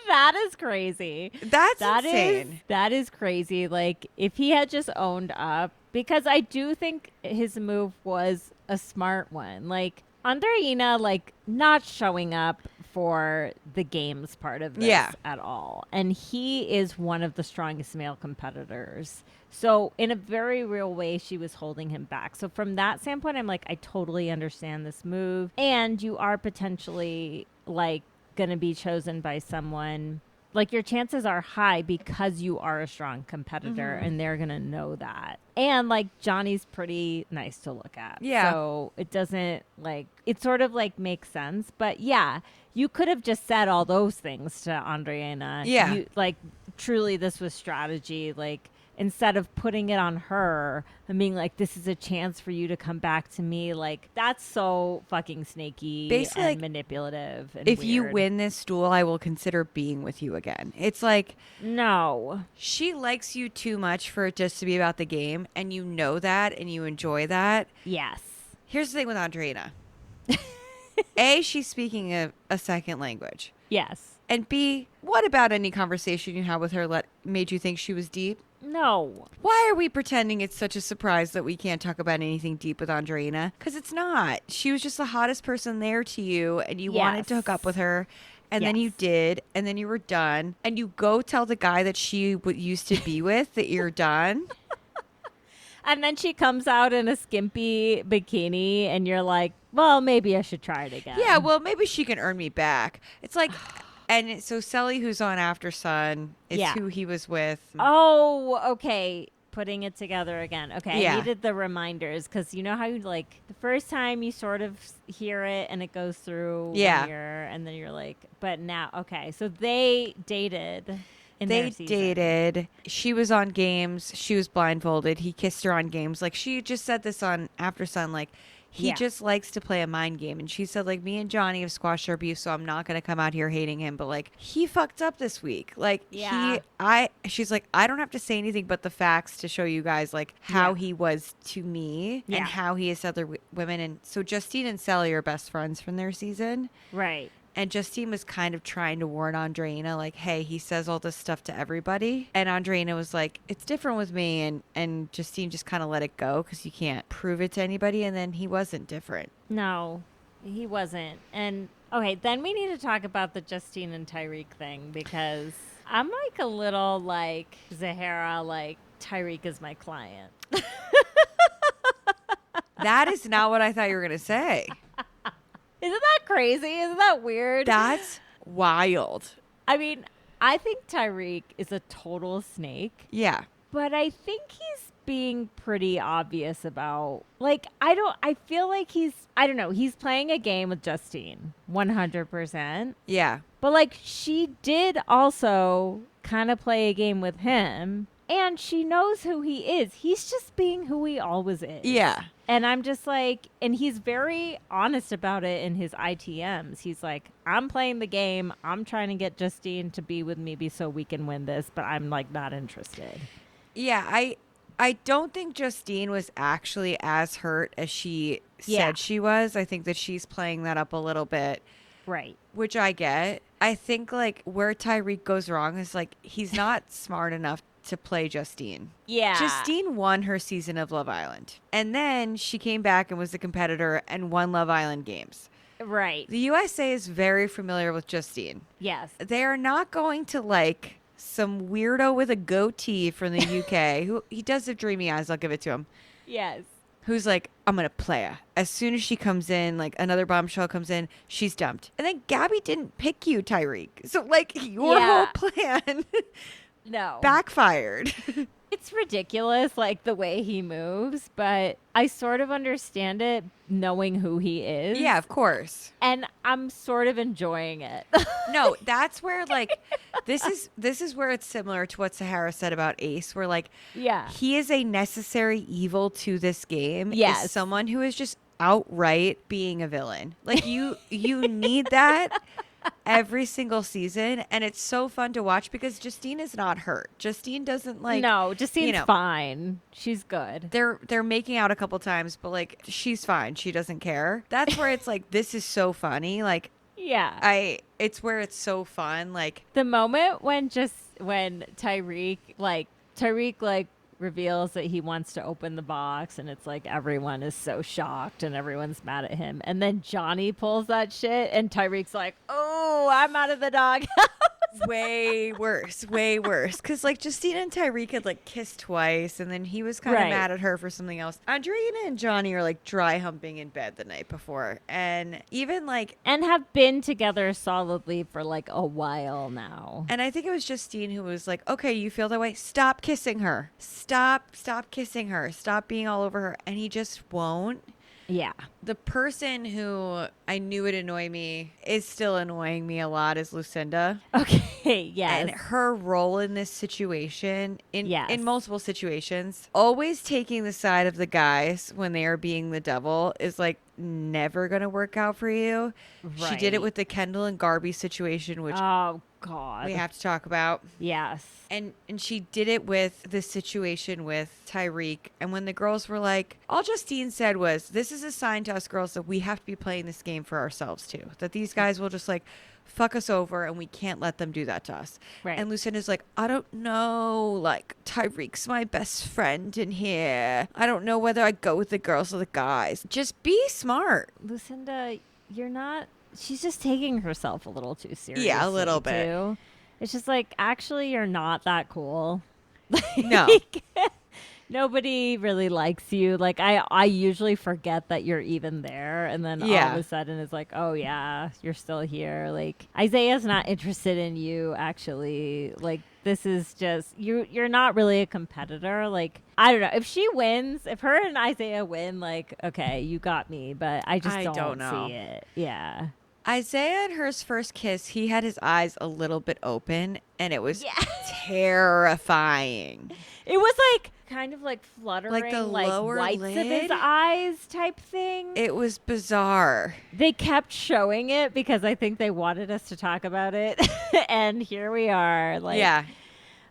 That is crazy. That's insane. That is crazy. Like, if he had just owned up, because I do think his move was a smart one. Like, Andreina, like, not showing up for the games part of this at all. And he is one of the strongest male competitors. So in a very real way, she was holding him back. So from that standpoint, I'm like, I totally understand this move. And you are potentially, like, going to be chosen by someone. Like, your chances are high because you are a strong competitor and they're going to know that. And, like, Johnny's pretty nice to look at. Yeah. So it doesn't, like, it sort of, like, makes sense. But, yeah, you could have just said all those things to Andreina. Yeah. You, like, truly this was strategy. Like, instead of putting it on her and being like, this is a chance for you to come back to me. Like, that's so fucking snaky. Basically, and like, manipulative. And if weird. you win this duel, I will consider being with you again. It's like, no. She likes you too much for it just to be about the game. And you know that and you enjoy that. Yes. Here's the thing with Andreina. A, she's speaking a second language. Yes. And B, what about any conversation you had with her made you think she was deep? No. Why are we pretending it's such a surprise that we can't talk about anything deep with Andreina? Because it's not. She was just the hottest person there to you, and you wanted to hook up with her. And then you did, and then you were done. And you go tell the guy that she used to be with that you're done. And then she comes out in a skimpy bikini, and you're like, well, maybe I should try it again. Yeah, well, maybe she can earn me back. It's like, and so Selly, who's on After Sun, is who he was with. Oh, okay. Putting it together again. Okay, Yeah. I needed the reminders because you know how you like the first time you sort of hear it and it goes through one ear, and then you're like, but now, okay. So they dated. They dated. She was on games. She was blindfolded. He kissed her on games. Like, she just said this on After Sun. Like, he just likes to play a mind game. And she said, like, me and Johnny have squashed our beef, so I'm not going to come out here hating him. But, like, he fucked up this week. Like, she's like, I don't have to say anything but the facts to show you guys, like, how he was to me and how he is to other women. And so Justine and Sally are best friends from their season. Right. And Justine was kind of trying to warn Andreina, like, hey, he says all this stuff to everybody. And Andreina was like, it's different with me. And Justine just kind of let it go because you can't prove it to anybody. And then he wasn't different. No, he wasn't. And, okay, then we need to talk about the Justine and Tyreek thing because I'm like a little like Zahara, like, Tyreek is my client. That is not what I thought you were going to say. Isn't that crazy? Isn't that weird? That's wild. I mean, I think Tyreek is a total snake. Yeah. But I think he's being pretty obvious about, like, I feel like I don't know, he's playing a game with Justine, 100%. Yeah. But, like, she did also kind of play a game with him, and she knows who he is. He's just being who he always is. Yeah. And I'm just like, and he's very honest about it in his ITMs. He's like, I'm playing the game. I'm trying to get Justine to be with me so we can win this, but I'm like not interested. Yeah, I don't think Justine was actually as hurt as she said she was. I think that she's playing that up a little bit. Right. Which I get. I think, like, where Tyreek goes wrong is, like, he's not smart enough to play Justine. Yeah. Justine won her season of Love Island. And then she came back and was a competitor and won Love Island games. Right. The USA is very familiar with Justine. Yes. They are not going to like some weirdo with a goatee from the UK who he does have dreamy eyes. I'll give it to him. Yes. Who's like, I'm going to play her. As soon as she comes in, like another bombshell comes in, she's dumped. And then Gabby didn't pick you, Tyreek. So, like, your whole plan backfired. It's ridiculous, like, the way he moves, but I sort of understand it knowing who he is. Yeah, of course. And I'm sort of enjoying it. No, that's where, like, this is where it's similar to what Sahara said about Ace, where, like, he is a necessary evil to this game. Yes. Is someone who is just outright being a villain. Like, you need that every single season, and it's so fun to watch because Justine is not hurt. Justine doesn't, like, no, Justine's fine. She's good. They're making out a couple times, but, like, she's fine. She doesn't care. That's where it's like, this is so funny. Like, it's where it's so fun. Like, the moment when Tyreek reveals that he wants to open the box, and it's like everyone is so shocked and everyone's mad at him, and then Johnny pulls that shit and Tyreek's like, oh, I'm out of the dog. way worse because, like, Justine and Tyreek had, like, kissed twice, and then he was kind of mad at her for something else. Andreina and Johnny are, like, dry humping in bed the night before, and even, like, and have been together solidly for, like, a while now. And I think it was Justine who was like, okay, you feel that way, stop kissing her, stop kissing her, stop being all over her. And he just won't. Yeah. The person who I knew would annoy me is still annoying me a lot is Lucinda. Okay, yes. And her role in this situation, in multiple situations, always taking the side of the guys when they are being the devil is, like, never going to work out for you. She did it with the Kendall and Garby situation, which oh God. we have to talk about. Yes. And she did it with the situation with Tyreek. And when the girls were like, all Justine said was, this is a sign to us girls that we have to be playing this game for ourselves too. That these guys will just like fuck us over and we can't let them do that to us. Right. And Lucinda's like, I don't know. Like, Tyreek's my best friend in here. I don't know whether I go with the girls or the guys. Just be smart. Lucinda, you're not. She's just taking herself a little too seriously. Yeah, a little bit. Too. It's just like, actually, you're not that cool. No. Like, nobody really likes you. Like, I usually forget that you're even there. And then all of a sudden it's like, oh, yeah, you're still here. Like, Isaiah's not interested in you, actually. Like, this is just, you're not really a competitor. Like, I don't know. If she wins, if her and Isaiah win, like, okay, you got me. But I just don't know. see it. Yeah. Isaiah and her's first kiss, he had his eyes a little bit open, and it was terrifying. It was like kind of like fluttering, Like the lower whites lid? of his eyes type thing. It was bizarre. They kept showing it because I think they wanted us to talk about it. And here we are. Like, Yeah.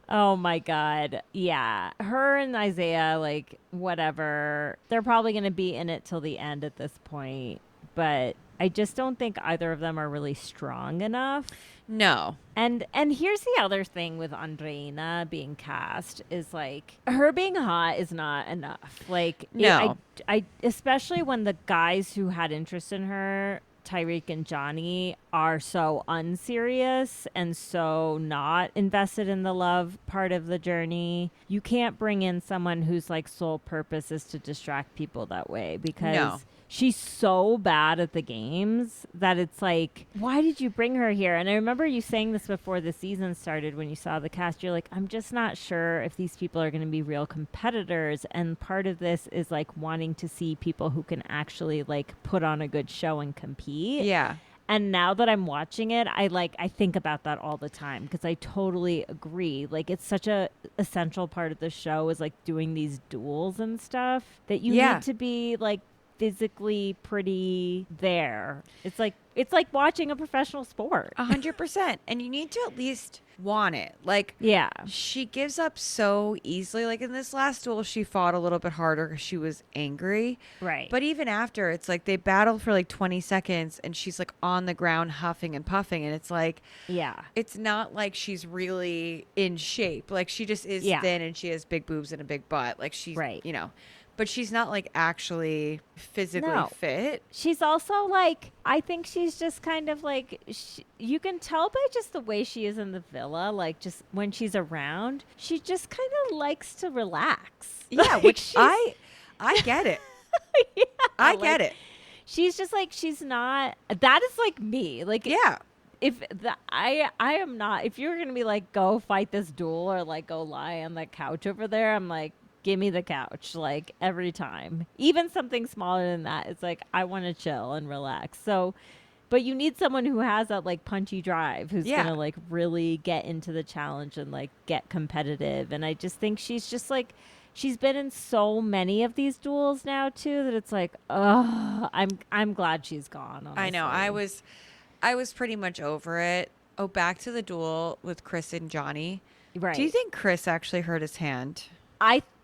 oh my God. Yeah. Her and Isaiah, like, whatever. They're probably going to be in it till the end at this point. But I just don't think either of them are really strong enough. No. And here's the other thing with Andreina being cast is like her being hot is not enough. Like, no. I especially when the guys who had interest in her, Tyreek and Johnny, are so unserious and so not invested in the love part of the journey. You can't bring in someone whose like sole purpose is to distract people that way because she's so bad at the games that it's like, why did you bring her here? And I remember you saying this before the season started when you saw the cast. You're like, I'm just not sure if these people are going to be real competitors. And part of this is like wanting to see people who can actually like put on a good show and compete. Yeah. And now that I'm watching it, I think about that all the time because I totally agree. Like, it's such a essential part of the show is like doing these duels and stuff that you need to be like physically pretty there. It's like watching a professional sport. 100%. And you need to at least want it. Like, yeah, she gives up so easily. Like in this last duel, she fought a little bit harder because she was angry. Right. But even after, it's like they battled for like 20 seconds and she's like on the ground huffing and puffing. And it's like, yeah, it's not like she's really in shape. Like she just is thin and she has big boobs and a big butt. Like she's, you know. But she's not like actually physically fit. She's also like, I think she's just kind of like, you can tell by just the way she is in the villa, like just when she's around, she just kind of likes to relax. Yeah, like which I get it. I get it. She's just like, she's not, that is like me. Like, yeah. If I am not, if you're going to be like, go fight this duel or like go lie on the couch over there, I'm like, give me the couch, like every time. Even something smaller than that, it's like I want to chill and relax. So, but you need someone who has that like punchy drive, who's gonna like really get into the challenge and like get competitive. And I just think she's just like, she's been in so many of these duels now too that it's like, oh, I'm glad she's gone. Honestly. I know. I was pretty much over it. Oh, back to the duel with Chris and Johnny. Right. Do you think Chris actually hurt his hand?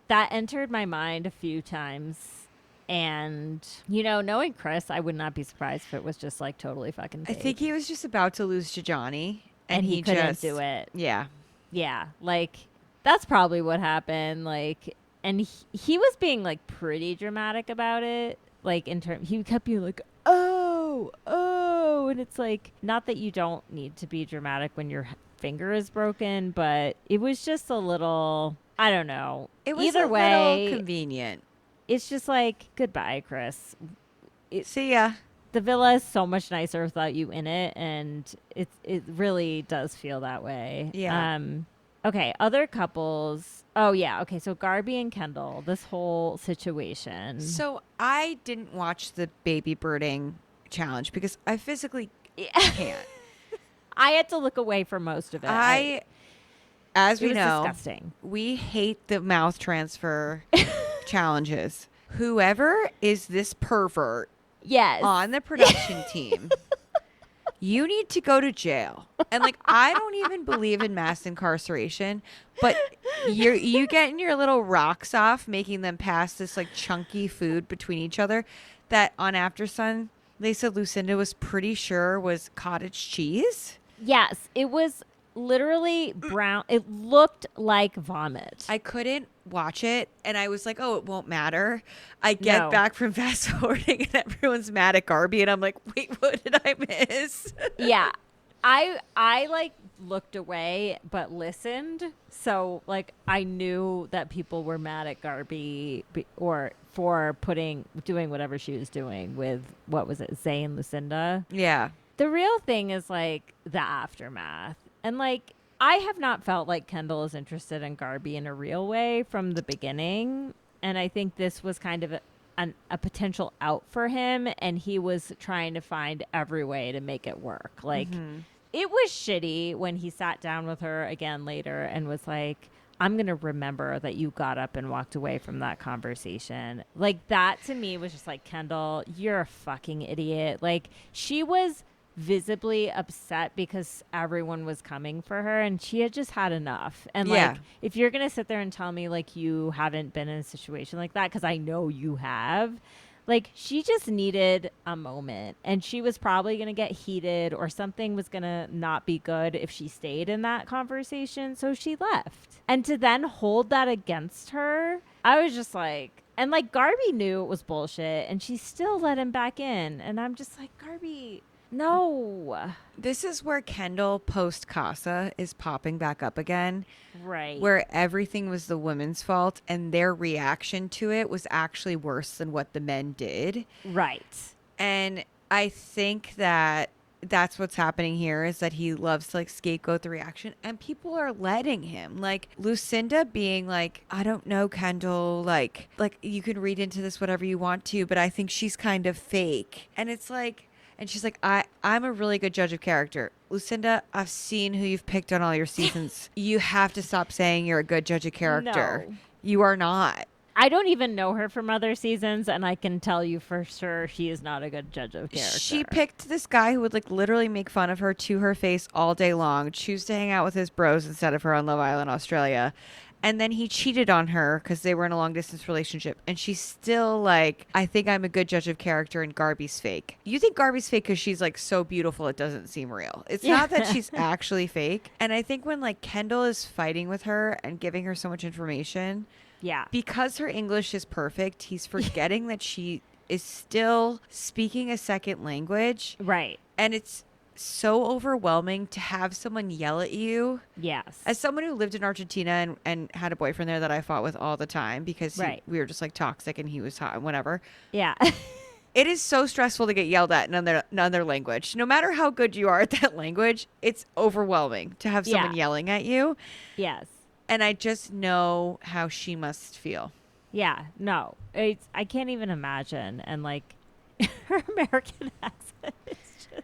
That entered my mind a few times. And, you know, knowing Chris, I would not be surprised if it was just like totally fucking fake. I think he was just about to lose to Johnny. And he couldn't do it. Yeah. Yeah. Like, that's probably what happened. Like, and he was being like pretty dramatic about it. Like, he kept being like, oh. And it's like, not that you don't need to be dramatic when your finger is broken, but it was just a little, I don't know. It was either a way, little convenient. It's just like, goodbye, Chris. See ya. The villa is so much nicer without you in it, and it really does feel that way. Yeah. Okay, other couples. Oh, yeah. Okay, so Garby and Kendall, this whole situation. So I didn't watch the baby birding challenge because I physically can't. I had to look away for most of it. As we know, disgusting. We hate the mouth transfer challenges. Whoever is this pervert yes. on the production team, you need to go to jail. And like, I don't even believe in mass incarceration, but you getting your little rocks off, making them pass this like chunky food between each other that on After Sun, they said Lucinda was pretty sure was cottage cheese. Yes, it was literally brown. It looked like vomit. I couldn't watch it, and I was like, oh, it won't matter. I get back from fast forwarding, and everyone's mad at Garby, and I'm like, wait, what did I miss? Yeah. I like looked away but listened. So like I knew that people were mad at Garby or for doing whatever she was doing with, what was it, Zay and Lucinda. Yeah. The real thing is like the aftermath. And like I have not felt like Kendall is interested in Garby in a real way from the beginning. And I think this was kind of a potential out for him, and he was trying to find every way to make it work. Like it was shitty when he sat down with her again later and was like, I'm going to remember that you got up and walked away from that conversation. Like that to me was just like, Kendall, you're a fucking idiot. Like she was visibly upset because everyone was coming for her and she had just had enough. And like, if you're going to sit there and tell me like you haven't been in a situation like that, because I know you have, like she just needed a moment, and she was probably going to get heated or something was going to not be good if she stayed in that conversation. So she left. And to then hold that against her, I was just like, and like Garby knew it was bullshit and she still let him back in. And I'm just like, Garby, no. This is where Kendall post Casa is popping back up again. Right. Where everything was the women's fault and their reaction to it was actually worse than what the men did. Right. And I think that that's what's happening here, is that he loves to like scapegoat the reaction, and people are letting him. Like Lucinda being like, I don't know, Kendall, like you can read into this whatever you want to, but I think she's kind of fake. And it's like, and she's like, I'm a really good judge of character. Lucinda, I've seen who you've picked on all your seasons. You have to stop saying you're a good judge of character. No. You are not. I don't even know her from other seasons, and I can tell you for sure she is not a good judge of character. She picked this guy who would like literally make fun of her to her face all day long, choose to hang out with his bros instead of her on Love Island Australia. And then he cheated on her because they were in a long distance relationship. And she's still like, I think I'm a good judge of character and Garby's fake. You think Garby's fake because she's like so beautiful it doesn't seem real. It's not that she's actually fake. And I think when like Kendall is fighting with her and giving her so much information, because her English is perfect, he's forgetting that she is still speaking a second language. Right. And it's so overwhelming to have someone yell at you. Yes. As someone who lived in Argentina and had a boyfriend there that I fought with all the time because we were just like toxic and he was hot and whatever. Yeah. It is so stressful to get yelled at in another language. No matter how good you are at that language, it's overwhelming to have someone yelling at you. Yes. And I just know how she must feel. Yeah. No. I can't even imagine. And like her American accent is just,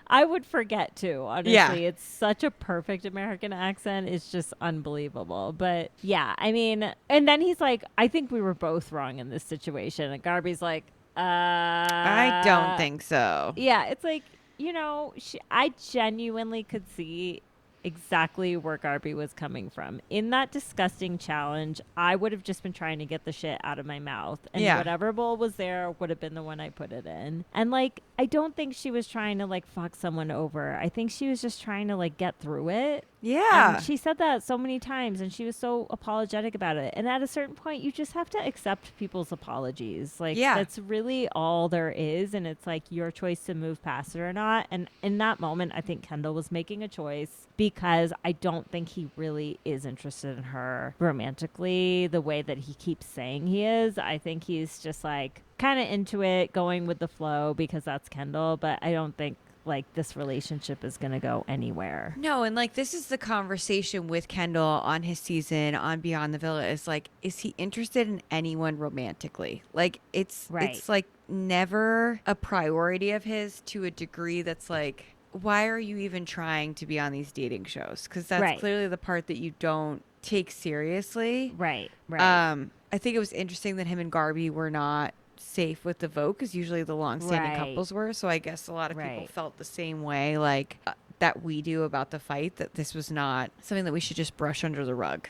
I would forget too, honestly. Yeah. It's such a perfect American accent. It's just unbelievable. But yeah, I mean, and then he's like, I think we were both wrong in this situation. And Garby's like, I don't think so. Yeah, it's like, you know, I genuinely could see exactly where Garby was coming from. In that disgusting challenge, I would have just been trying to get the shit out of my mouth. And whatever bowl was there would have been the one I put it in. And like, I don't think she was trying to like fuck someone over. I think she was just trying to like get through it. Yeah. And she said that so many times and she was so apologetic about it. And at a certain point, you just have to accept people's apologies. Like, that's really all there is. And it's like your choice to move past it or not. And in that moment, I think Kendall was making a choice because I don't think he really is interested in her romantically the way that he keeps saying he is. I think he's just like kind of into it, going with the flow because that's Kendall. But I don't think like this relationship is going to go anywhere. No, and like this is the conversation with Kendall on his season on Beyond the Villa is like, is he interested in anyone romantically? Like it's like never a priority of his to a degree that's like, why are you even trying to be on these dating shows? Because that's clearly the part that you don't take seriously. Right. I think it was interesting that him and Garby were not safe with the vote because usually the long-standing Right. couples were. So I guess a lot of people Right. felt the same way, like that we do about the fight, that this was not something that we should just brush under the rug.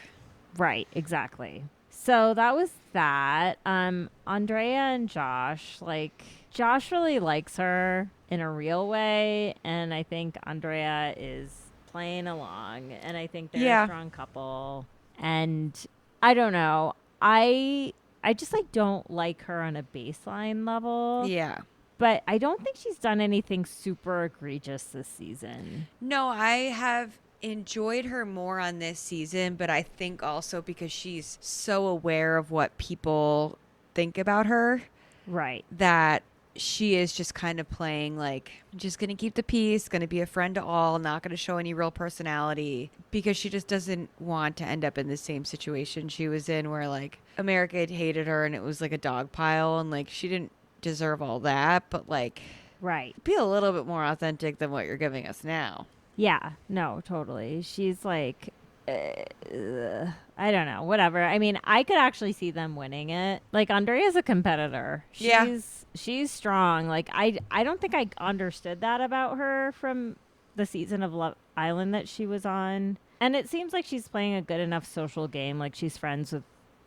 Right, exactly. So that was that. Andrea and Josh, like Josh really likes her in a real way, and I think Andrea is playing along, and I think they're Yeah. a strong couple. And I don't know. I just like don't like her on a baseline level. Yeah. But I don't think she's done anything super egregious this season. No, I have enjoyed her more on this season, but I think also because she's so aware of what people think about her Right. that she is just kind of playing like, just going to keep the peace, going to be a friend to all, not going to show any real personality, because she just doesn't want to end up in the same situation she was in where like America had hated her and it was like a dog pile, and like she didn't deserve all that, but like Right. be a little bit more authentic than what you're giving us now. Yeah, no, totally. She's like, I don't know, whatever. I mean, I could actually see them winning it. Like, Andrea's a competitor. Yeah. She's strong. Like, I don't think I understood that about her from the season of Love Island that she was on. And it seems like she's playing a good enough social game. Like, she's friends with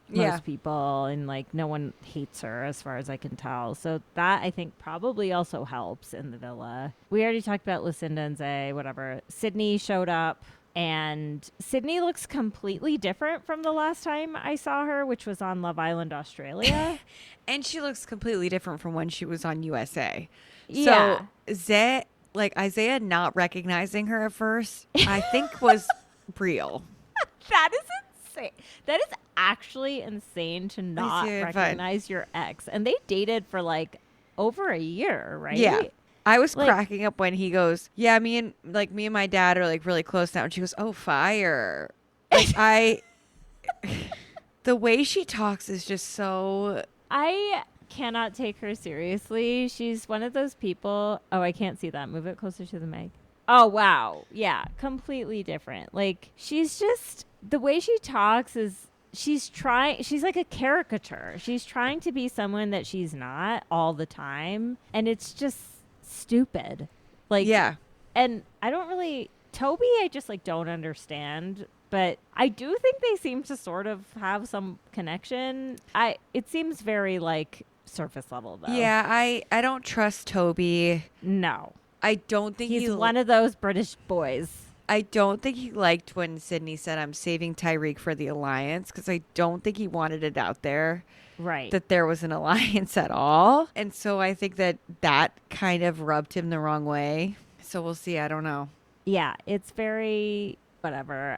most people, and like no one hates her as far as I can tell. So that I think probably also helps in the villa. We already talked about Lucinda and Zay, whatever. Sydney showed up, and Sydney looks completely different from the last time I saw her, which was on Love Island Australia. And she looks completely different from when she was on USA. Yeah. So Zay, like Isaiah not recognizing her at first, I think was real. That is insane. That is actually insane to not see, fine. recognize your ex. And they dated for like over a year, right? Yeah. I was Like- cracking up when he goes, yeah, me and my dad are like really close now. And she goes, oh, fire. Like the way she talks is just so. I cannot take her seriously. She's one of those people. Oh, I can't see that. Move it closer to the mic. Oh, wow. Yeah, completely different. Like, she's just, the way she talks is, she's like a caricature. She's trying to be someone that she's not all the time. And it's just stupid. Like, Yeah. and I don't really, Toby, I just like don't understand. But I do think they seem to sort of have some connection. It seems very like surface level though. Yeah. I don't trust Toby. No. I don't think He's one of those British boys. I don't think he liked when Sydney said, I'm saving Tyreek for the alliance, because I don't think he wanted it out there Right. that there was an alliance at all. And so I think that kind of rubbed him the wrong way. So we'll see. I don't know. Yeah, it's very whatever.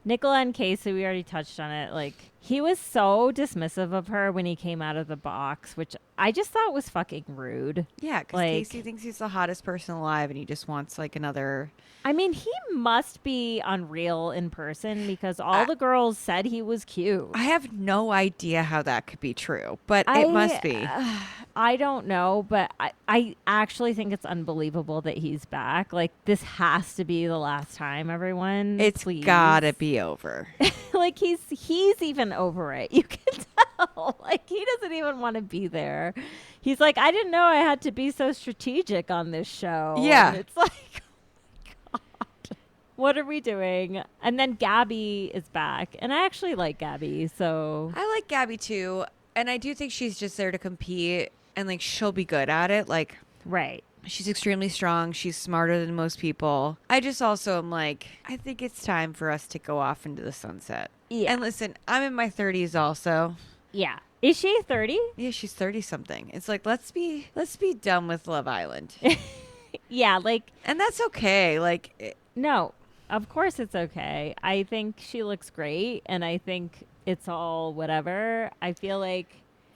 Nicola and Casey, we already touched on it. Like, he was so dismissive of her when he came out of the box, which I just thought was fucking rude. Yeah, because Like- Casey thinks he's the hottest person alive and he just wants like another. I mean, he must be unreal in person because all the girls said he was cute. I have no idea how that could be true, but it must be. I don't know, but I actually think it's unbelievable that he's back. Like, this has to be the last time, everyone. It's Please. gotta be over. Like, he's even over it. You can tell. Like, he doesn't even want to be there. He's like, I didn't know I had to be so strategic on this show. Yeah. And it's like, oh my God. What are we doing? And then Gabby is back. And I actually like Gabby, so. I like Gabby too, and I do think she's just there to compete, and like she'll be good at it. Like, Right. she's extremely strong. She's smarter than most people. I just also am like, I think it's time for us to go off into the sunset. Yeah. And listen, I'm in my 30s also. Yeah. Is she 30? Yeah, she's 30 something. It's like, let's be done with Love Island. Yeah, like, And that's okay. Like, no, of course it's okay. I think she looks great, and I think it's all whatever. I feel like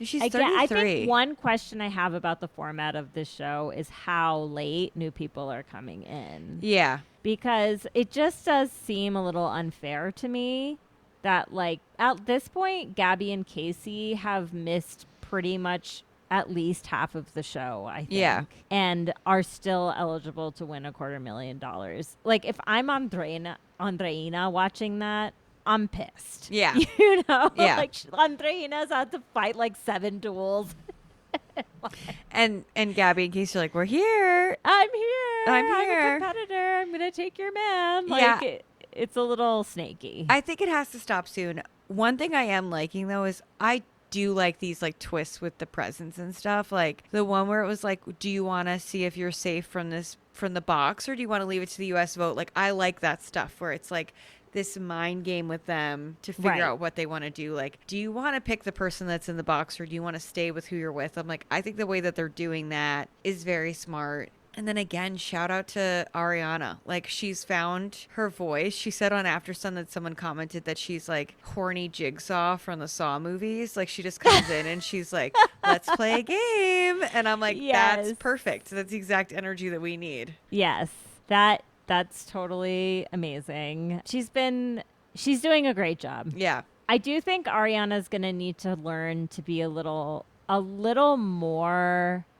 she's I 33. think one question I have about the format of this show is how late new people are coming in. Yeah. Because it just does seem a little unfair to me that, like, at this point, Gabby and Casey have missed pretty much at least half of the show, I think. Yeah. And are still eligible to win $250,000. Like, if I'm Andreina watching that, I'm pissed. Yeah. You know? Yeah. Like, Andreina's had to fight like 7 duels. And Gabby, in case you're like, we're here. I'm here. I'm here. a competitor. I'm going to take your man. Yeah. It's a little snaky. I think it has to stop soon. One thing I am liking, though, is I do like these like twists with the presents and stuff. Like the one where it was like, do you want to see if you're safe from the box, or do you want to leave it to the US vote? Like I like that stuff where it's like this mind game with them to figure out what they want to do. Like, do you want to pick the person that's in the box, or do you want to stay with who you're with? I'm like, I think the way that they're doing that is very smart. And then again, shout out to Ariana. Like, she's found her voice. She said on After Sun that someone commented that she's like horny Jigsaw from the Saw movies. Like, she just comes in and she's like, let's play a game. And I'm like, that's perfect. That's the exact energy that we need. Yes, that's totally amazing. She's doing a great job. Yeah. I do think Ariana's going to need to learn to be a little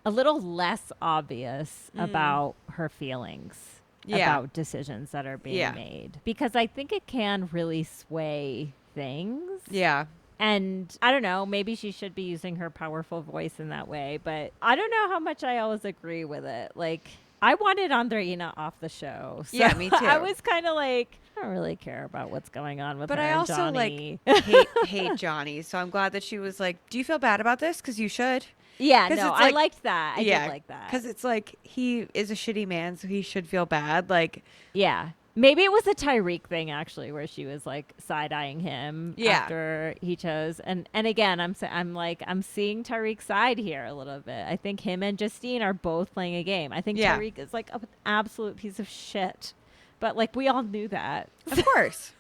less obvious about her feelings, about decisions that are being made, because I think it can really sway things. Yeah. And I don't know, maybe she should be using her powerful voice in that way, but I don't know how much I always agree with it. Like, I wanted Andreina off the show. So yeah, me too. I was kind of like, I don't really care about what's going on with her and Johnny. But I also hate Johnny. So I'm glad that she was like, do you feel bad about this? Because you should. Yeah, no, I liked that. I did like that. Because it's like, he is a shitty man, so he should feel bad. Like, yeah. Maybe it was a Tyreek thing, actually, where she was like side-eyeing him after he chose. And again, I'm seeing Tyreek's side here a little bit. I think him and Justine are both playing a game. I think Tyreek is like an absolute piece of shit. But like, we all knew that. Of course.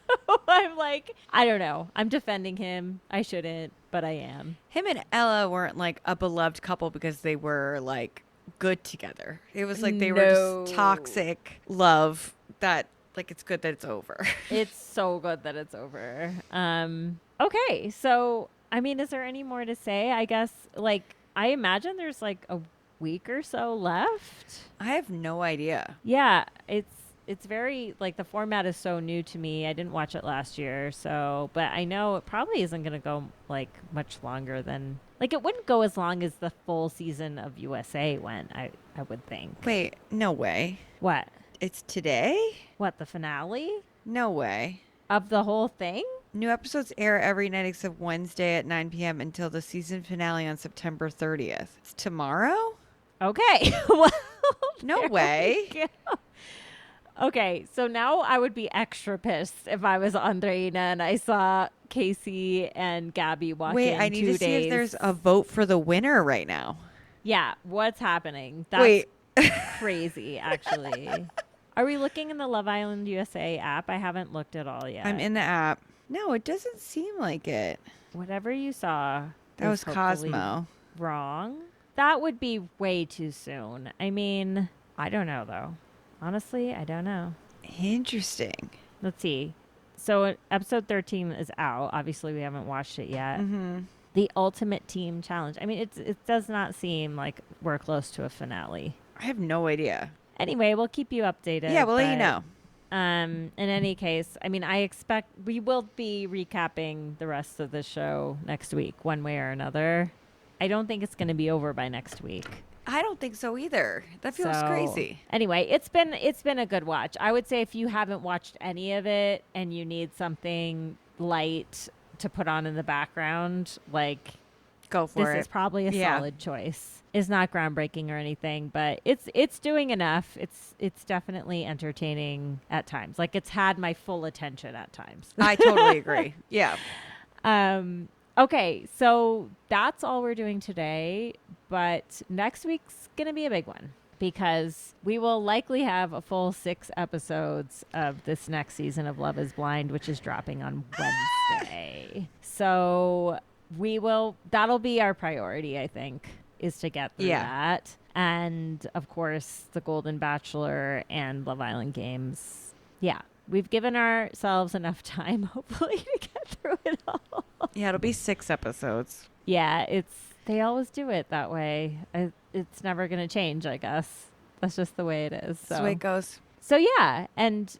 I'm like, I don't know. I'm defending him. I shouldn't, but I am. Him and Ella weren't like a beloved couple because they were like good together. It was like they were just toxic love that, like, it's good that it's over. It's so good that it's over. Okay, so I mean, is there any more to say? I guess, like, I imagine there's like a week or so left. I have no idea. Yeah, it's very, like, the format is so new to me. I didn't watch it last year, so, but I know it probably isn't going to go like much longer than, like, it wouldn't go as long as the full season of USA went, I would think. Wait, no way. What? It's today? What, the finale? No way. Of the whole thing? New episodes air every night except Wednesday at 9 p.m. until the season finale on September 30th. It's tomorrow? Okay. Well, no way. Okay, so now I would be extra pissed if I was Andreina and I saw Casey and Gabby walk in 2 days. Wait, I need to see if there's a vote for the winner right now. Yeah, what's happening? That's crazy, actually. Are we looking in the Love Island USA app? I haven't looked at all yet. I'm in the app. No, it doesn't seem like it. Whatever you saw. That was Cosmo. Wrong. That would be way too soon. I mean, I don't know, though. Honestly, I don't know. Interesting. Let's see. So episode 13 is out. Obviously, we haven't watched it yet. Mm-hmm. The Ultimate Team Challenge. I mean, it does not seem like we're close to a finale. I have no idea. Anyway, we'll keep you updated. Yeah, we'll let you know. In any case, I mean, I expect we will be recapping the rest of the show next week, one way or another. I don't think it's going to be over by next week. I don't think so either. That feels crazy. Anyway, it's been a good watch. I would say if you haven't watched any of it and you need something light to put on in the background, like, go for it. This is probably a solid choice. It's not groundbreaking or anything, but it's doing enough. It's definitely entertaining at times. Like, it's had my full attention at times. I totally agree. Yeah. Okay, so that's all we're doing today, but next week's going to be a big one because we will likely have a full 6 episodes of this next season of Love is Blind, which is dropping on Wednesday. So that'll be our priority, I think, is to get through that. And of course, the Golden Bachelor and Love Island games. Yeah. We've given ourselves enough time, hopefully, to get through it all. Yeah, it'll be 6 episodes. Yeah, they always do it that way. It's never going to change, I guess. That's just the way it is. So. That's the way it goes. So, yeah. And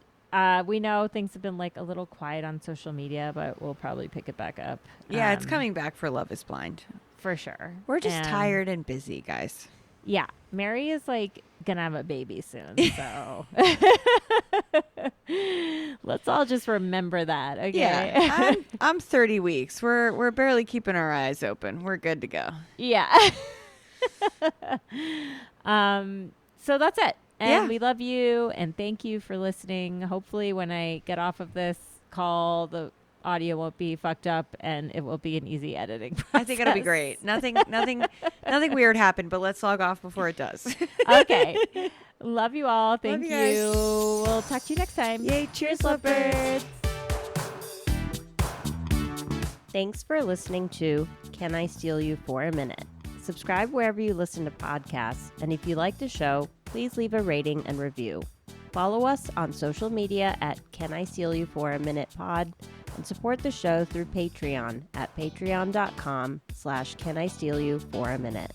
we know things have been like a little quiet on social media, but we'll probably pick it back up. Yeah, it's coming back for Love is Blind. for sure. We're just And, tired and busy, guys. Yeah. Mary is like gonna have a baby soon. So let's all just remember that. Okay. Yeah, I'm 30 weeks. We're barely keeping our eyes open. We're good to go. Yeah. So that's it. And Yeah. we love you and thank you for listening. Hopefully when I get off of this call, the audio won't be fucked up and it will be an easy editing process. I think it'll be great. Nothing nothing weird happened, but let's log off before it does. Okay. Love you all. Thank you you. guys. We'll talk to you next time. Yay, cheers, lovebirds. Thanks for listening to Can I Steal You for a Minute? Subscribe wherever you listen to podcasts, and if you like the show, please leave a rating and review. Follow us on social media at Can I Steal You for a Minute Pod, and support the show through Patreon at patreon.com/Can I Steal You for a Minute.